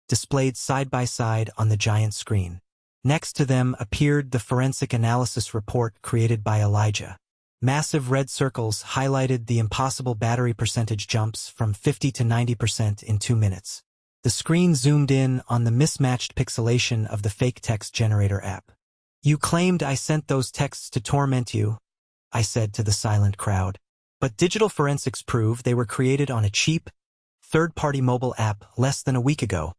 displayed side by side on the giant screen. Next to them appeared the forensic analysis report created by Elijah. Massive red circles highlighted the impossible battery percentage jumps from 50 to 90% in 2 minutes. The screen zoomed in on the mismatched pixelation of the fake text generator app. "You claimed I sent those texts to torment you," I said to the silent crowd. "But digital forensics prove they were created on a cheap, third-party mobile app less than a week ago,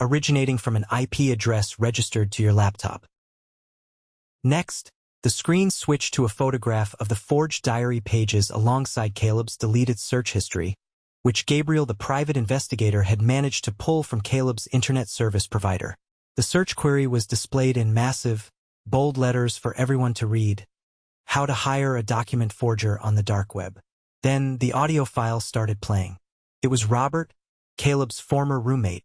originating from an IP address registered to your laptop." Next, the screen switched to a photograph of the forged diary pages alongside Caleb's deleted search history, which Gabriel, the private investigator, had managed to pull from Caleb's internet service provider. The search query was displayed in massive, bold letters for everyone to read: "How to hire a document forger on the dark web." Then the audio file started playing. It was Robert, Caleb's former roommate,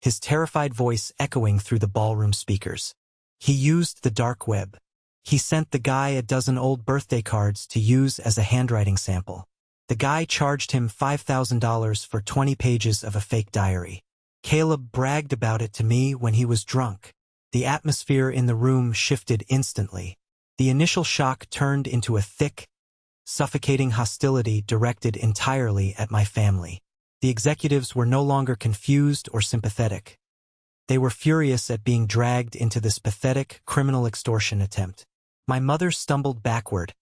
his terrified voice echoing through the ballroom speakers. He used the dark web. He sent the guy a dozen old birthday cards to use as a handwriting sample. The guy charged him $5,000 for 20 pages of a fake diary. Caleb bragged about it to me when he was drunk. The atmosphere in the room shifted instantly. The initial shock turned into a thick, suffocating hostility directed entirely at my family. The executives were no longer confused or sympathetic. They were furious at being dragged into this pathetic criminal extortion attempt. My mother stumbled backward,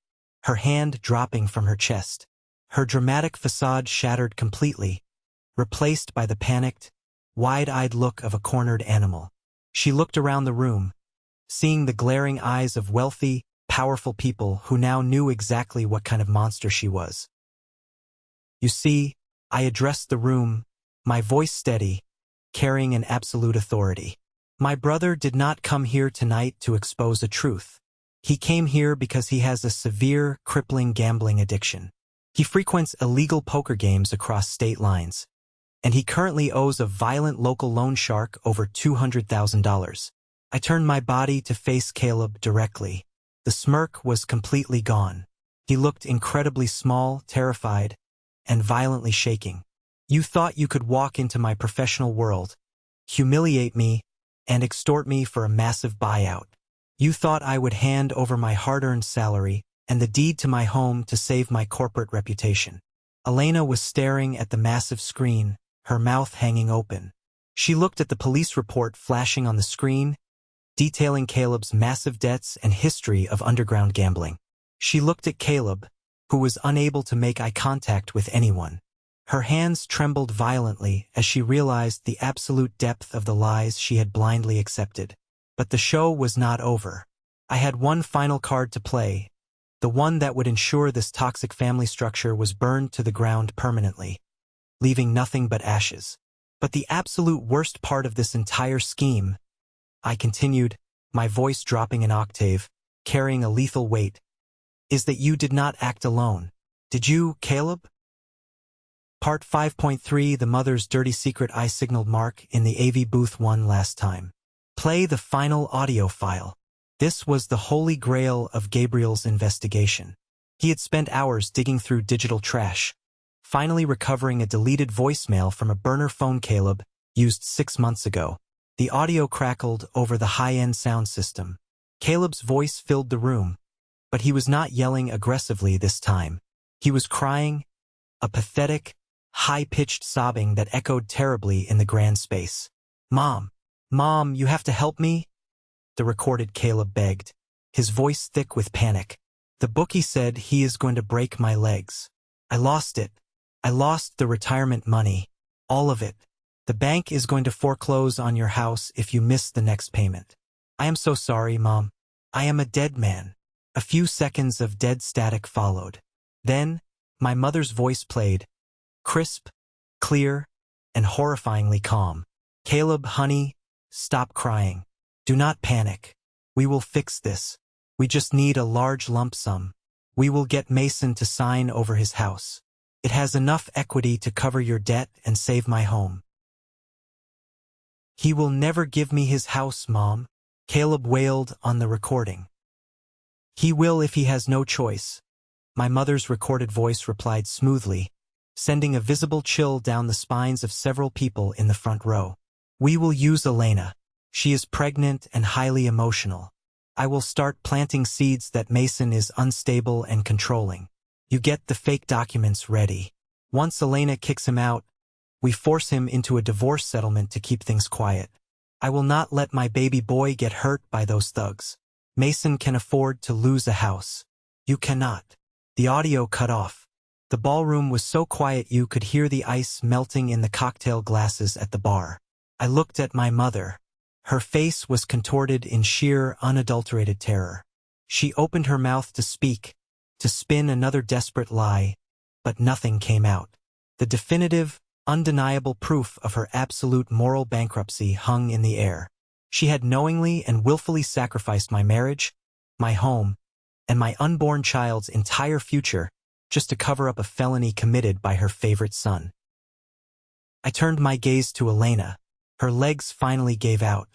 her hand dropping from her chest. Her dramatic facade shattered completely, replaced by the panicked, wide-eyed look of a cornered animal. She looked around the room, seeing the glaring eyes of wealthy, powerful people who now knew exactly what kind of monster she was. "You see," I addressed the room, my voice steady, carrying an absolute authority. "My brother did not come here tonight to expose a truth. He came here because he has a severe, crippling gambling addiction. He frequents illegal poker games across state lines, and he currently owes a violent local loan shark over $200,000. I turned my body to face Caleb directly. The smirk was completely gone. He looked incredibly small, terrified, and violently shaking. "You thought you could walk into my professional world, humiliate me, and extort me for a massive buyout. You thought I would hand over my hard-earned salary and the deed to my home to save my corporate reputation." Elena was staring at the massive screen, her mouth hanging open. She looked at the police report flashing on the screen, detailing Caleb's massive debts and history of underground gambling. She looked at Caleb, who was unable to make eye contact with anyone. Her hands trembled violently as she realized the absolute depth of the lies she had blindly accepted. But the show was not over. I had one final card to play, the one that would ensure this toxic family structure was burned to the ground permanently, leaving nothing but ashes. "But the absolute worst part of this entire scheme," I continued, my voice dropping an octave, carrying a lethal weight, "is that you did not act alone. Did you, Caleb?" Part 5.3 The Mother's Dirty Secret. I signaled Mark in the AV booth one last time. "Play the final audio file." This was the holy grail of Gabriel's investigation. He had spent hours digging through digital trash, finally recovering a deleted voicemail from a burner phone Caleb used 6 months ago. The audio crackled over the high-end sound system. Caleb's voice filled the room, but he was not yelling aggressively this time. He was crying, a pathetic, high-pitched sobbing that echoed terribly in the grand space. "Mom! Mom, you have to help me?" the recorded Caleb begged, his voice thick with panic. "The bookie said he is going to break my legs. I lost it. I lost the retirement money. All of it. The bank is going to foreclose on your house if you miss the next payment. I am so sorry, Mom. I am a dead man." A few seconds of dead static followed. Then, my mother's voice played, crisp, clear, and horrifyingly calm. "Caleb, honey, stop crying. Do not panic. We will fix this. We just need a large lump sum. We will get Mason to sign over his house. It has enough equity to cover your debt and save my home." "He will never give me his house, Mom," Caleb wailed on the recording. "He will if he has no choice," my mother's recorded voice replied smoothly, sending a visible chill down the spines of several people in the front row. "We will use Elena. She is pregnant and highly emotional. I will start planting seeds that Mason is unstable and controlling. You get the fake documents ready. Once Elena kicks him out, we force him into a divorce settlement to keep things quiet. I will not let my baby boy get hurt by those thugs. Mason can afford to lose a house. You cannot." The audio cut off. The ballroom was so quiet you could hear the ice melting in the cocktail glasses at the bar. I looked at my mother. Her face was contorted in sheer, unadulterated terror. She opened her mouth to speak, to spin another desperate lie, but nothing came out. The definitive, undeniable proof of her absolute moral bankruptcy hung in the air. She had knowingly and willfully sacrificed my marriage, my home, and my unborn child's entire future just to cover up a felony committed by her favorite son. I turned my gaze to Elena. Her legs finally gave out.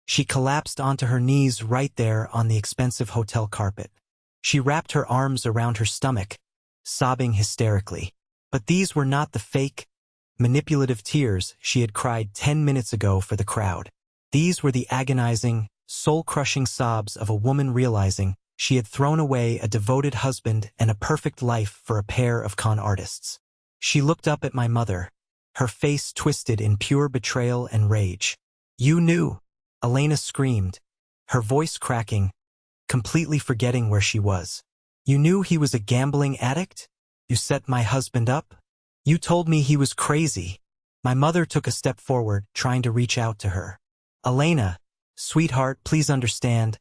She collapsed onto her knees right there on the expensive hotel carpet. She wrapped her arms around her stomach, sobbing hysterically. But these were not the fake, manipulative tears she had cried 10 minutes ago for the crowd. These were the agonizing, soul-crushing sobs of a woman realizing she had thrown away a devoted husband and a perfect life for a pair of con artists. She looked up at my mother, her face twisted in pure betrayal and rage. "You knew!" Elena screamed, her voice cracking, completely forgetting where she was. "You knew he was a gambling addict? You set my husband up? You told me he was crazy." My mother took a step forward, trying to reach out to her. "Elena, sweetheart, please understand.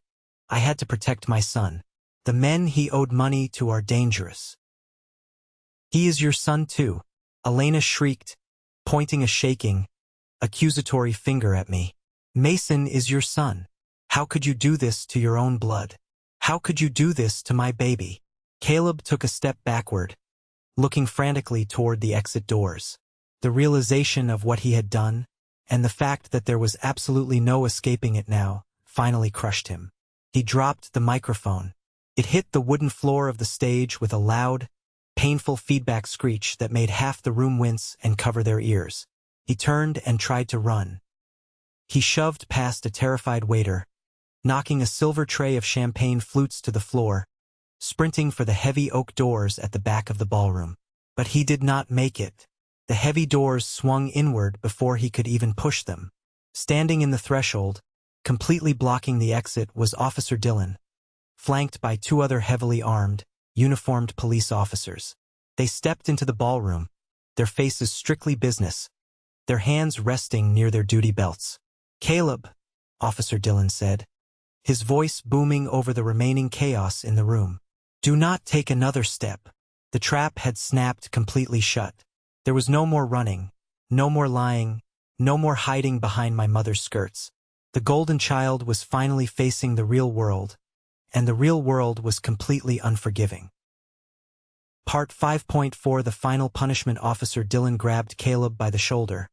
I had to protect my son. The men he owed money to are dangerous." "He is your son too," Elena shrieked, pointing a shaking, accusatory finger at me. "Mason is your son. How could you do this to your own blood? How could you do this to my baby?" Caleb took a step backward, looking frantically toward the exit doors. The realization of what he had done, and the fact that there was absolutely no escaping it now, finally crushed him. He dropped the microphone. It hit the wooden floor of the stage with a loud, painful feedback screech that made half the room wince and cover their ears. He turned and tried to run. He shoved past a terrified waiter, knocking a silver tray of champagne flutes to the floor, sprinting for the heavy oak doors at the back of the ballroom. But he did not make it. The heavy doors swung inward before he could even push them. Standing in the threshold, completely blocking the exit, was Officer Dillon, flanked by two other heavily armed, uniformed police officers. They stepped into the ballroom, their faces strictly business, their hands resting near their duty belts. "Caleb," Officer Dillon said, his voice booming over the remaining chaos in the room. "Do not take another step." The trap had snapped completely shut. There was no more running, no more lying, no more hiding behind my mother's skirts. The golden child was finally facing the real world, and the real world was completely unforgiving. Part 5.4 The final punishment. Officer Dillon grabbed Caleb by the shoulder,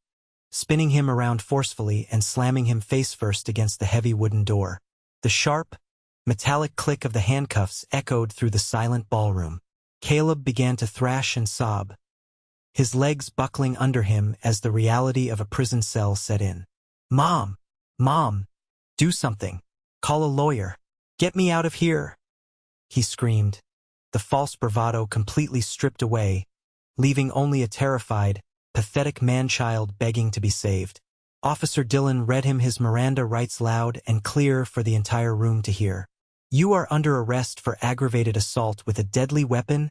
spinning him around forcefully and slamming him face first against the heavy wooden door. The sharp, metallic click of the handcuffs echoed through the silent ballroom. Caleb began to thrash and sob, his legs buckling under him as the reality of a prison cell set in. "Mom! "Mom, do something. Call a lawyer. Get me out of here," he screamed, the false bravado completely stripped away, leaving only a terrified, pathetic man-child begging to be saved. Officer Dillon read him his Miranda rights loud and clear for the entire room to hear. "You are under arrest for aggravated assault with a deadly weapon,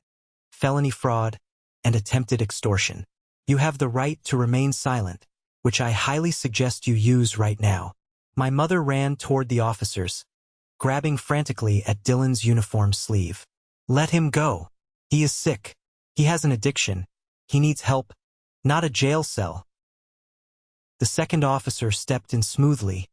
felony fraud, and attempted extortion. You have the right to remain silent, which I highly suggest you use right now." My mother ran toward the officers, grabbing frantically at Dillon's uniform sleeve. "Let him go. He is sick. He has an addiction. He needs help, not a jail cell." The second officer stepped in smoothly,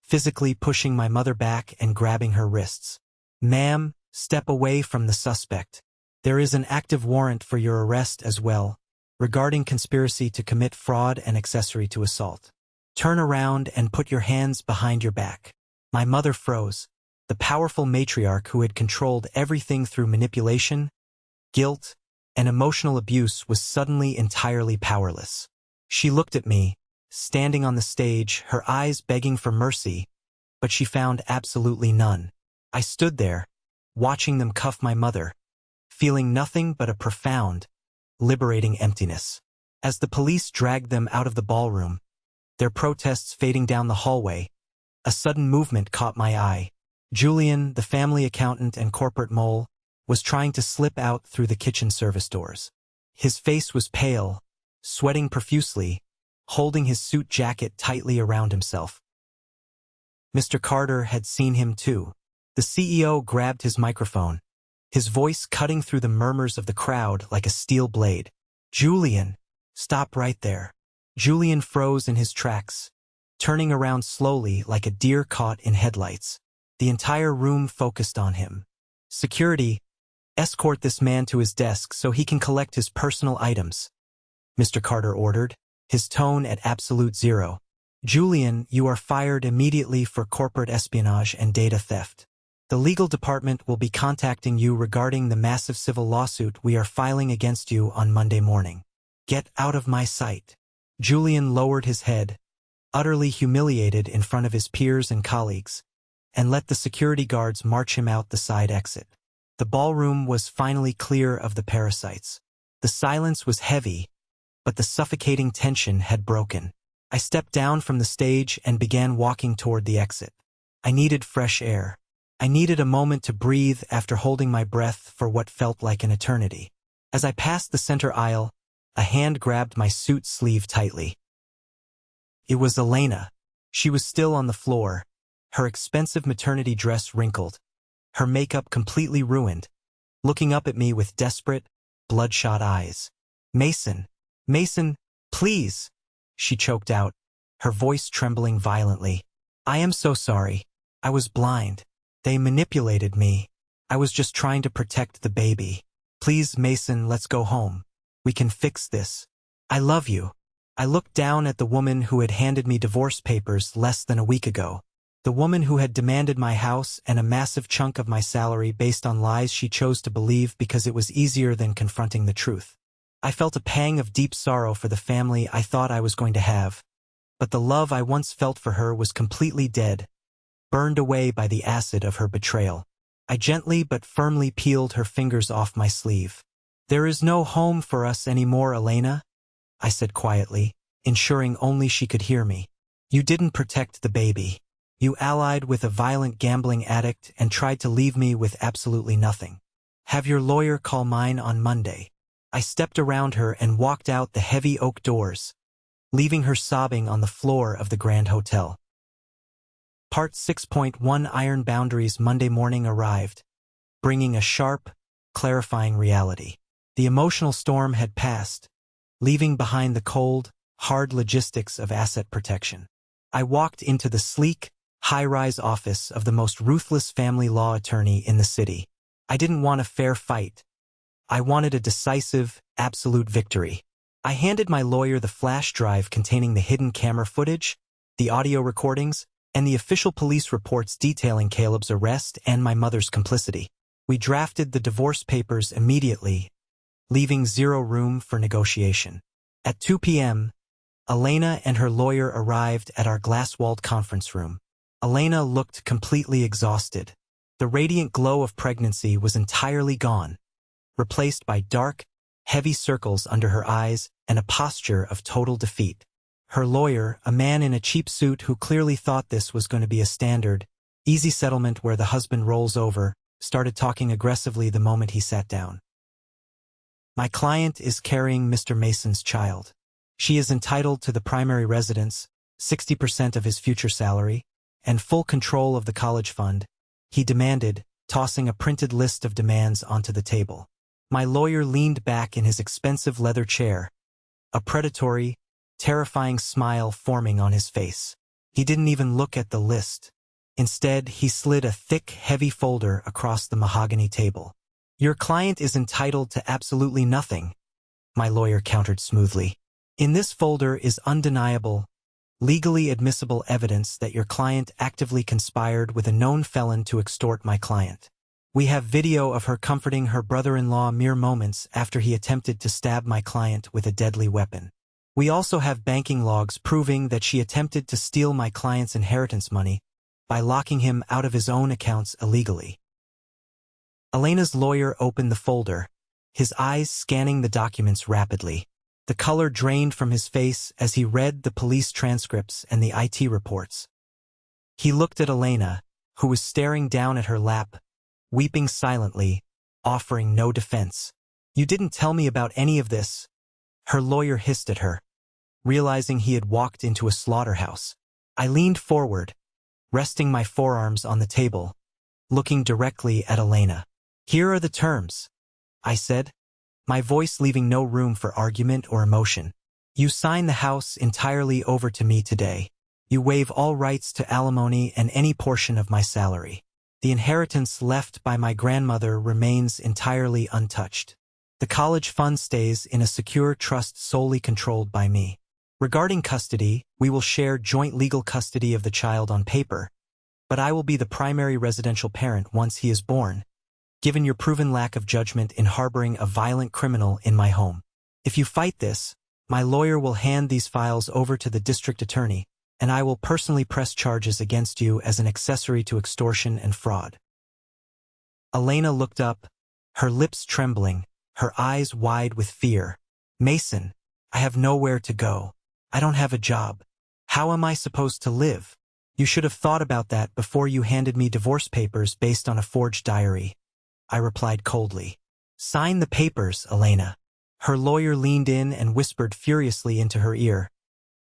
physically pushing my mother back and grabbing her wrists. "Ma'am, step away from the suspect. There is an active warrant for your arrest as well, regarding conspiracy to commit fraud and accessory to assault. Turn around and put your hands behind your back." My mother froze. The powerful matriarch who had controlled everything through manipulation, guilt, and emotional abuse was suddenly entirely powerless. She looked at me, standing on the stage, her eyes begging for mercy, but she found absolutely none. I stood there, watching them cuff my mother, feeling nothing but a profound, liberating emptiness. As the police dragged them out of the ballroom, their protests fading down the hallway, a sudden movement caught my eye. Julian, the family accountant and corporate mole, was trying to slip out through the kitchen service doors. His face was pale, sweating profusely, holding his suit jacket tightly around himself. Mr. Carter had seen him too. The CEO grabbed his microphone, his voice cutting through the murmurs of the crowd like a steel blade. "Julian, stop right there." Julian froze in his tracks, turning around slowly like a deer caught in headlights. The entire room focused on him. "Security, escort this man to his desk so he can collect his personal items," Mr. Carter ordered, his tone at absolute zero. "Julian, you are fired immediately for corporate espionage and data theft. The legal department will be contacting you regarding the massive civil lawsuit we are filing against you on Monday morning. Get out of my sight." Julian lowered his head, utterly humiliated in front of his peers and colleagues, and let the security guards march him out the side exit. The ballroom was finally clear of the parasites. The silence was heavy, but the suffocating tension had broken. I stepped down from the stage and began walking toward the exit. I needed fresh air. I needed a moment to breathe after holding my breath for what felt like an eternity. As I passed the center aisle, a hand grabbed my suit sleeve tightly. It was Elena. She was still on the floor, her expensive maternity dress wrinkled, her makeup completely ruined, looking up at me with desperate, bloodshot eyes. Mason, please," she choked out, her voice trembling violently. "I am so sorry. I was blind. They manipulated me. I was just trying to protect the baby. Please, Mason, let's go home. We can fix this. I love you." I looked down at the woman who had handed me divorce papers less than a week ago. The woman who had demanded my house and a massive chunk of my salary based on lies she chose to believe because it was easier than confronting the truth. I felt a pang of deep sorrow for the family I thought I was going to have, but the love I once felt for her was completely dead, burned away by the acid of her betrayal. I gently but firmly peeled her fingers off my sleeve. "There is no home for us anymore, Elena," I said quietly, ensuring only she could hear me. "You didn't protect the baby. You allied with a violent gambling addict and tried to leave me with absolutely nothing. Have your lawyer call mine on Monday." I stepped around her and walked out the heavy oak doors, leaving her sobbing on the floor of the Grand Hotel. Part 6.1 Iron Boundaries. Monday morning arrived, bringing a sharp, clarifying reality. The emotional storm had passed, leaving behind the cold, hard logistics of asset protection. I walked into the sleek, high-rise office of the most ruthless family law attorney in the city. I didn't want a fair fight. I wanted a decisive, absolute victory. I handed my lawyer the flash drive containing the hidden camera footage, the audio recordings, and the official police reports detailing Caleb's arrest and my mother's complicity. We drafted the divorce papers immediately, leaving zero room for negotiation. At 2 p.m., Elena and her lawyer arrived at our glass-walled conference room. Elena looked completely exhausted. The radiant glow of pregnancy was entirely gone, replaced by dark, heavy circles under her eyes and a posture of total defeat. Her lawyer, a man in a cheap suit who clearly thought this was going to be a standard, easy settlement where the husband rolls over, started talking aggressively the moment he sat down. My client is carrying Mr. Mason's child. She is entitled to the primary residence, 60% of his future salary, and full control of the college fund, he demanded, tossing a printed list of demands onto the table. My lawyer leaned back in his expensive leather chair, a predatory, terrifying smile forming on his face. He didn't even look at the list. Instead, he slid a thick, heavy folder across the mahogany table. Your client is entitled to absolutely nothing, my lawyer countered smoothly. In this folder is undeniable, legally admissible evidence that your client actively conspired with a known felon to extort my client. We have video of her comforting her brother-in-law mere moments after he attempted to stab my client with a deadly weapon. We also have banking logs proving that she attempted to steal my client's inheritance money by locking him out of his own accounts illegally. Elena's lawyer opened the folder, his eyes scanning the documents rapidly. The color drained from his face as he read the police transcripts and the IT reports. He looked at Elena, who was staring down at her lap, weeping silently, offering no defense. You didn't tell me about any of this, her lawyer hissed at her, realizing he had walked into a slaughterhouse. I leaned forward, resting my forearms on the table, looking directly at Elena. Here are the terms, I said, my voice leaving no room for argument or emotion. You sign the house entirely over to me today. You waive all rights to alimony and any portion of my salary. The inheritance left by my grandmother remains entirely untouched. The college fund stays in a secure trust solely controlled by me. Regarding custody, we will share joint legal custody of the child on paper, but I will be the primary residential parent once he is born, given your proven lack of judgment in harboring a violent criminal in my home. If you fight this, my lawyer will hand these files over to the district attorney, and I will personally press charges against you as an accessory to extortion and fraud. Elena looked up, her lips trembling, her eyes wide with fear. Mason, I have nowhere to go. I don't have a job. How am I supposed to live? You should have thought about that before you handed me divorce papers based on a forged diary, I replied coldly. Sign the papers, Elena. Her lawyer leaned in and whispered furiously into her ear,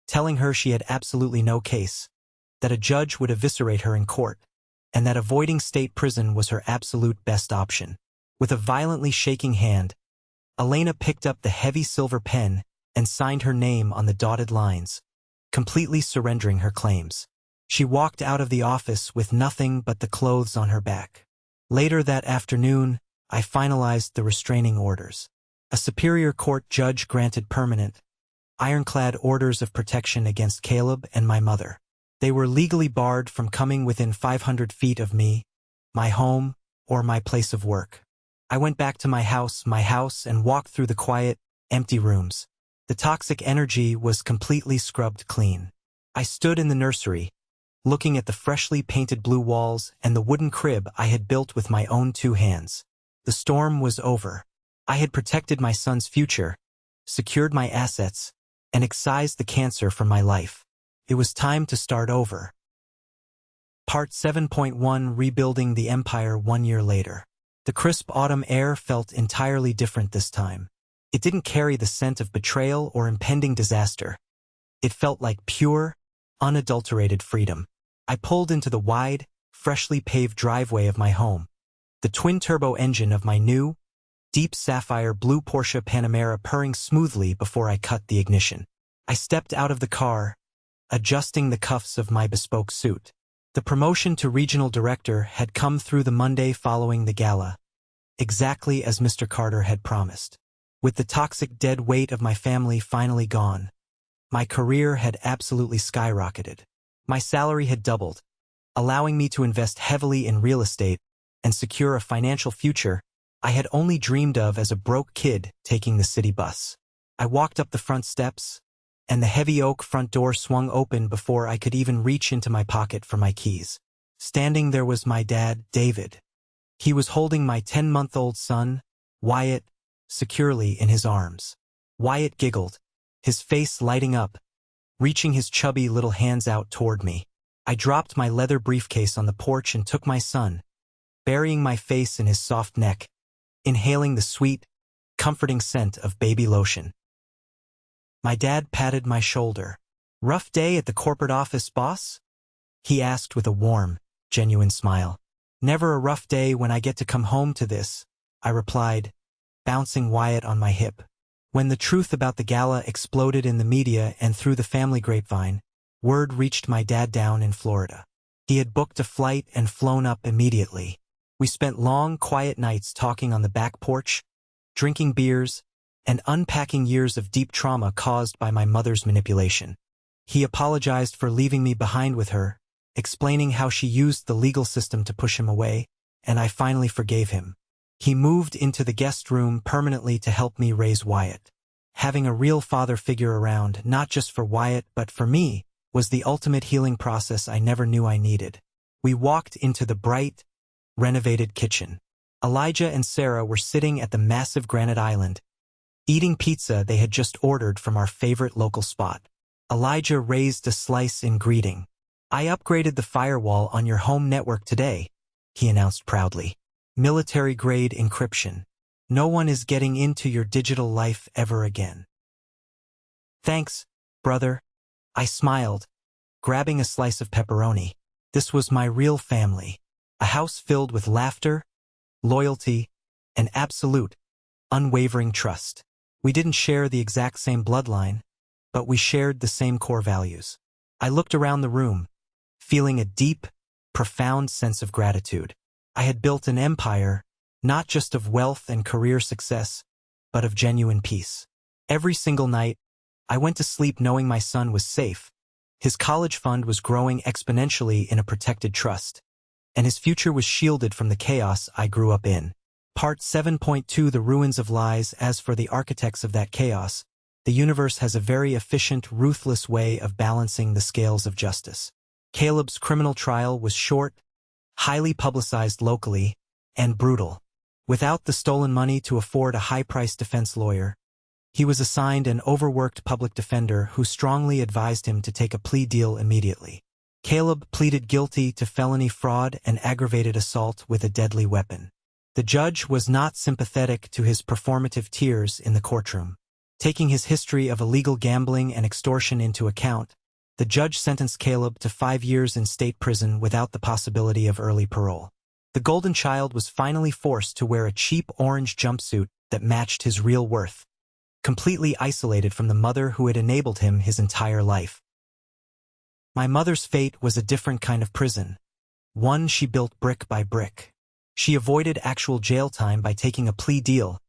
telling her she had absolutely no case, that a judge would eviscerate her in court, and that avoiding state prison was her absolute best option. With a violently shaking hand, Elena picked up the heavy silver pen and signed her name on the dotted lines, completely surrendering her claims. She walked out of the office with nothing but the clothes on her back. Later that afternoon, I finalized the restraining orders. A superior court judge granted permanent, ironclad orders of protection against Caleb and my mother. They were legally barred from coming within 500 feet of me, my home, or my place of work. I went back to my house, and walked through the quiet, empty rooms. The toxic energy was completely scrubbed clean. I stood in the nursery, looking at the freshly painted blue walls and the wooden crib I had built with my own 2 hands. The storm was over. I had protected my son's future, secured my assets, and excised the cancer from my life. It was time to start over. Part 7.1 Rebuilding the Empire 1 year later. The crisp autumn air felt entirely different this time. It didn't carry the scent of betrayal or impending disaster. It felt like pure, unadulterated freedom. I pulled into the wide, freshly paved driveway of my home. The twin-turbo engine of my new, deep sapphire blue Porsche Panamera purring smoothly before I cut the ignition. I stepped out of the car, adjusting the cuffs of my bespoke suit. The promotion to regional director had come through the Monday following the gala, exactly as Mr. Carter had promised. With the toxic dead weight of my family finally gone, my career had absolutely skyrocketed. My salary had doubled, allowing me to invest heavily in real estate and secure a financial future I had only dreamed of as a broke kid taking the city bus. I walked up the front steps, and the heavy oak front door swung open before I could even reach into my pocket for my keys. Standing there was my dad, David. He was holding my 10-month-old son, Wyatt, securely in his arms. Wyatt giggled, his face lighting up, reaching his chubby little hands out toward me. I dropped my leather briefcase on the porch and took my son, burying my face in his soft neck, inhaling the sweet, comforting scent of baby lotion. My dad patted my shoulder. "Rough day at the corporate office, boss?" he asked with a warm, genuine smile. "Never a rough day when I get to come home to this," I replied, bouncing Wyatt on my hip. When the truth about the gala exploded in the media and through the family grapevine, word reached my dad down in Florida. He had booked a flight and flown up immediately. We spent long, quiet nights talking on the back porch, drinking beers, and unpacking years of deep trauma caused by my mother's manipulation. He apologized for leaving me behind with her, explaining how she used the legal system to push him away, and I finally forgave him. He moved into the guest room permanently to help me raise Wyatt. Having a real father figure around, not just for Wyatt but for me, was the ultimate healing process I never knew I needed. We walked into the bright, renovated kitchen. Elijah and Sarah were sitting at the massive granite island, eating pizza they had just ordered from our favorite local spot. Elijah raised a slice in greeting. "I upgraded the firewall on your home network today," he announced proudly. "Military-grade encryption. No one is getting into your digital life ever again." "Thanks, brother," I smiled, grabbing a slice of pepperoni. This was my real family, a house filled with laughter, loyalty, and absolute, unwavering trust. We didn't share the exact same bloodline, but we shared the same core values. I looked around the room, feeling a deep, profound sense of gratitude. I had built an empire, not just of wealth and career success, but of genuine peace. Every single night, I went to sleep knowing my son was safe. His college fund was growing exponentially in a protected trust, and his future was shielded from the chaos I grew up in. Part 7.2 The Ruins of Lies. As for the architects of that chaos, the universe has a very efficient, ruthless way of balancing the scales of justice. Caleb's criminal trial was short, highly publicized locally, and brutal. Without the stolen money to afford a high-priced defense lawyer, he was assigned an overworked public defender who strongly advised him to take a plea deal immediately. Caleb pleaded guilty to felony fraud and aggravated assault with a deadly weapon. The judge was not sympathetic to his performative tears in the courtroom. Taking his history of illegal gambling and extortion into account, the judge sentenced Caleb to 5 years in state prison without the possibility of early parole. The golden child was finally forced to wear a cheap orange jumpsuit that matched his real worth, completely isolated from the mother who had enabled him his entire life. My mother's fate was a different kind of prison, one she built brick by brick. She avoided actual jail time by taking a plea deal,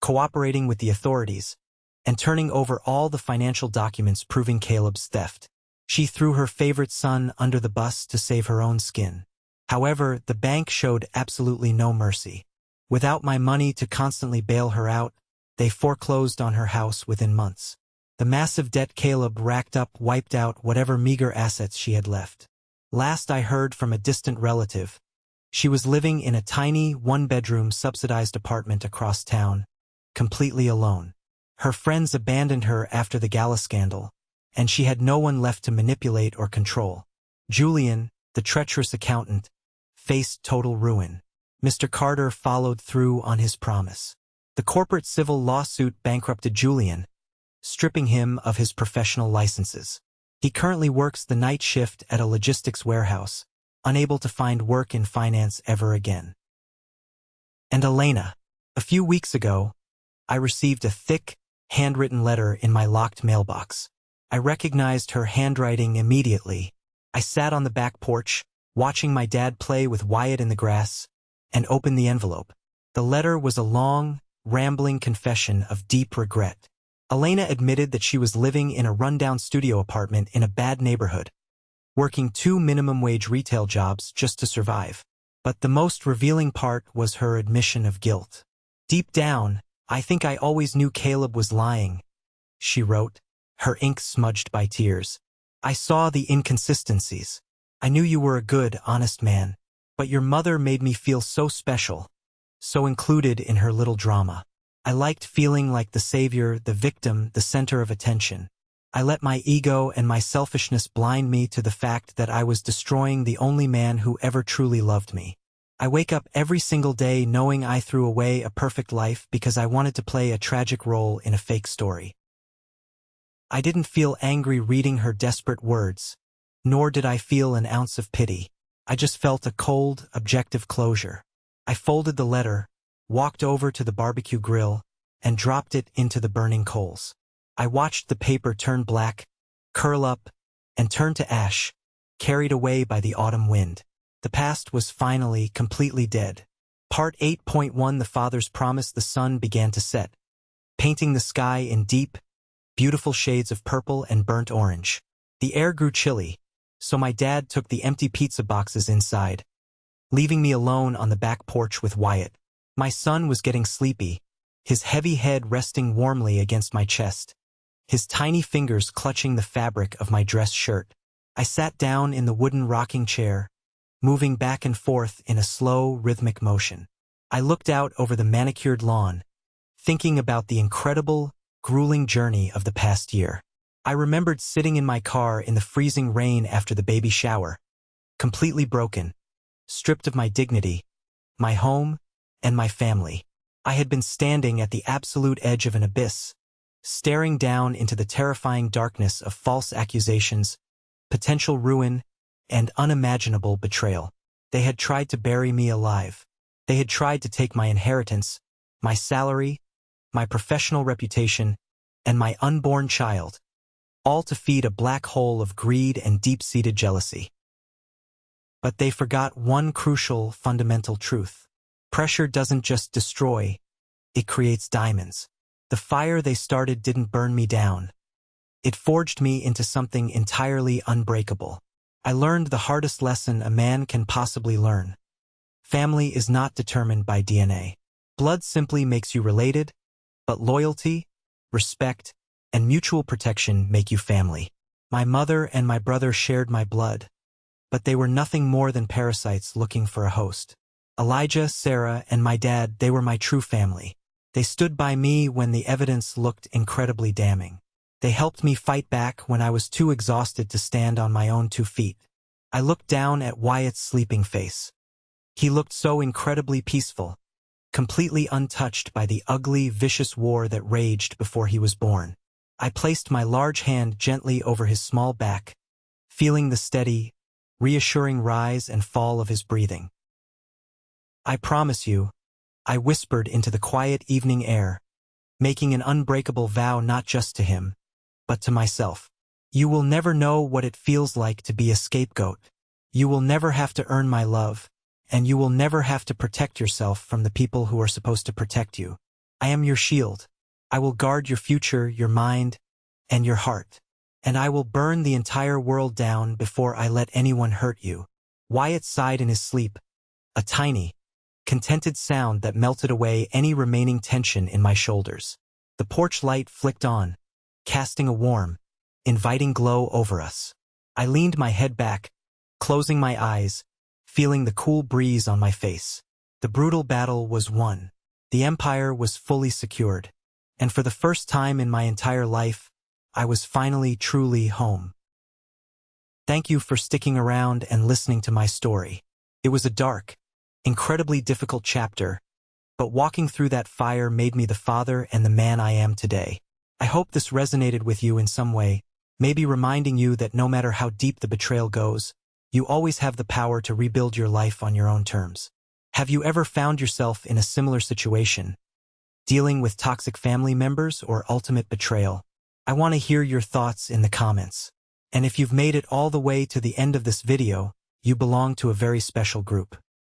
cooperating with the authorities, and turning over all the financial documents proving Caleb's theft. She threw her favorite son under the bus to save her own skin. However, the bank showed absolutely no mercy. Without my money to constantly bail her out, they foreclosed on her house within months. The massive debt Caleb racked up wiped out whatever meager assets she had left. Last I heard from a distant relative, she was living in a tiny, one-bedroom subsidized apartment across town, completely alone. Her friends abandoned her after the gala scandal, and she had no one left to manipulate or control. Julian, the treacherous accountant, faced total ruin. Mr. Carter followed through on his promise. The corporate civil lawsuit bankrupted Julian, stripping him of his professional licenses. He currently works the night shift at a logistics warehouse, unable to find work in finance ever again. And Elena. A few weeks ago, I received a thick, handwritten letter in my locked mailbox. I recognized her handwriting immediately. I sat on the back porch, watching my dad play with Wyatt in the grass, and opened the envelope. The letter was a long, rambling confession of deep regret. Elena admitted that she was living in a rundown studio apartment in a bad neighborhood, working 2 minimum-wage retail jobs just to survive. But the most revealing part was her admission of guilt. "Deep down, I think I always knew Caleb was lying," she wrote, her ink smudged by tears. I saw the inconsistencies. I knew you were a good, honest man, but your mother made me feel so special, so included in her little drama. I liked feeling like the savior, the victim, the center of attention. I let my ego and my selfishness blind me to the fact that I was destroying the only man who ever truly loved me. I wake up every single day knowing I threw away a perfect life because I wanted to play a tragic role in a fake story. I didn't feel angry reading her desperate words, nor did I feel an ounce of pity. I just felt a cold, objective closure. I folded the letter, walked over to the barbecue grill, and dropped it into the burning coals. I watched the paper turn black, curl up, and turn to ash, carried away by the autumn wind. The past was finally completely dead. Part 8.1 The Father's Promise. The sun began to set, painting the sky in deep, beautiful shades of purple and burnt orange. The air grew chilly, so my dad took the empty pizza boxes inside, leaving me alone on the back porch with Wyatt. My son was getting sleepy, his heavy head resting warmly against my chest, his tiny fingers clutching the fabric of my dress shirt. I sat down in the wooden rocking chair, moving back and forth in a slow, rhythmic motion. I looked out over the manicured lawn, thinking about the incredible, grueling journey of the past year. I remembered sitting in my car in the freezing rain after the baby shower, completely broken, stripped of my dignity, my home, and my family. I had been standing at the absolute edge of an abyss, staring down into the terrifying darkness of false accusations, potential ruin, and unimaginable betrayal. They had tried to bury me alive. They had tried to take my inheritance, my salary, my professional reputation, and my unborn child, all to feed a black hole of greed and deep-seated jealousy. But they forgot one crucial, fundamental truth. Pressure doesn't just destroy, it creates diamonds. The fire they started didn't burn me down. It forged me into something entirely unbreakable. I learned the hardest lesson a man can possibly learn. Family is not determined by DNA. Blood simply makes you related, but loyalty, respect, and mutual protection make you family. My mother and my brother shared my blood, but they were nothing more than parasites looking for a host. Elijah, Sarah, and my dad, they were my true family. They stood by me when the evidence looked incredibly damning. They helped me fight back when I was too exhausted to stand on my own 2 feet. I looked down at Wyatt's sleeping face. He looked so incredibly peaceful, completely untouched by the ugly, vicious war that raged before he was born. I placed my large hand gently over his small back, feeling the steady, reassuring rise and fall of his breathing. I promise you, I whispered into the quiet evening air, making an unbreakable vow not just to him, but to myself. You will never know what it feels like to be a scapegoat. You will never have to earn my love, and you will never have to protect yourself from the people who are supposed to protect you. I am your shield. I will guard your future, your mind, and your heart. And I will burn the entire world down before I let anyone hurt you. Wyatt sighed in his sleep, a tiny, contented sound that melted away any remaining tension in my shoulders. The porch light flicked on, casting a warm, inviting glow over us. I leaned my head back, closing my eyes, feeling the cool breeze on my face. The brutal battle was won. The empire was fully secured. And for the first time in my entire life, I was finally truly home. Thank you for sticking around and listening to my story. It was a dark, incredibly difficult chapter, but walking through that fire made me the father and the man I am today. I hope this resonated with you in some way, maybe reminding you that no matter how deep the betrayal goes, you always have the power to rebuild your life on your own terms. Have you ever found yourself in a similar situation, dealing with toxic family members or ultimate betrayal? I want to hear your thoughts in the comments. And if you've made it all the way to the end of this video, you belong to a very special group.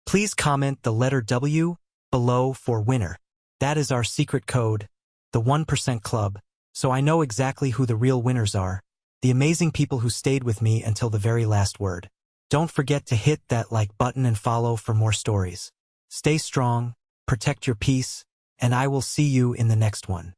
Please comment the letter W below for winner. That is our secret code, the 1% Club, so I know exactly who the real winners are, the amazing people who stayed with me until the very last word. Don't forget to hit that like button and follow for more stories. Stay strong, protect your peace, and I will see you in the next one.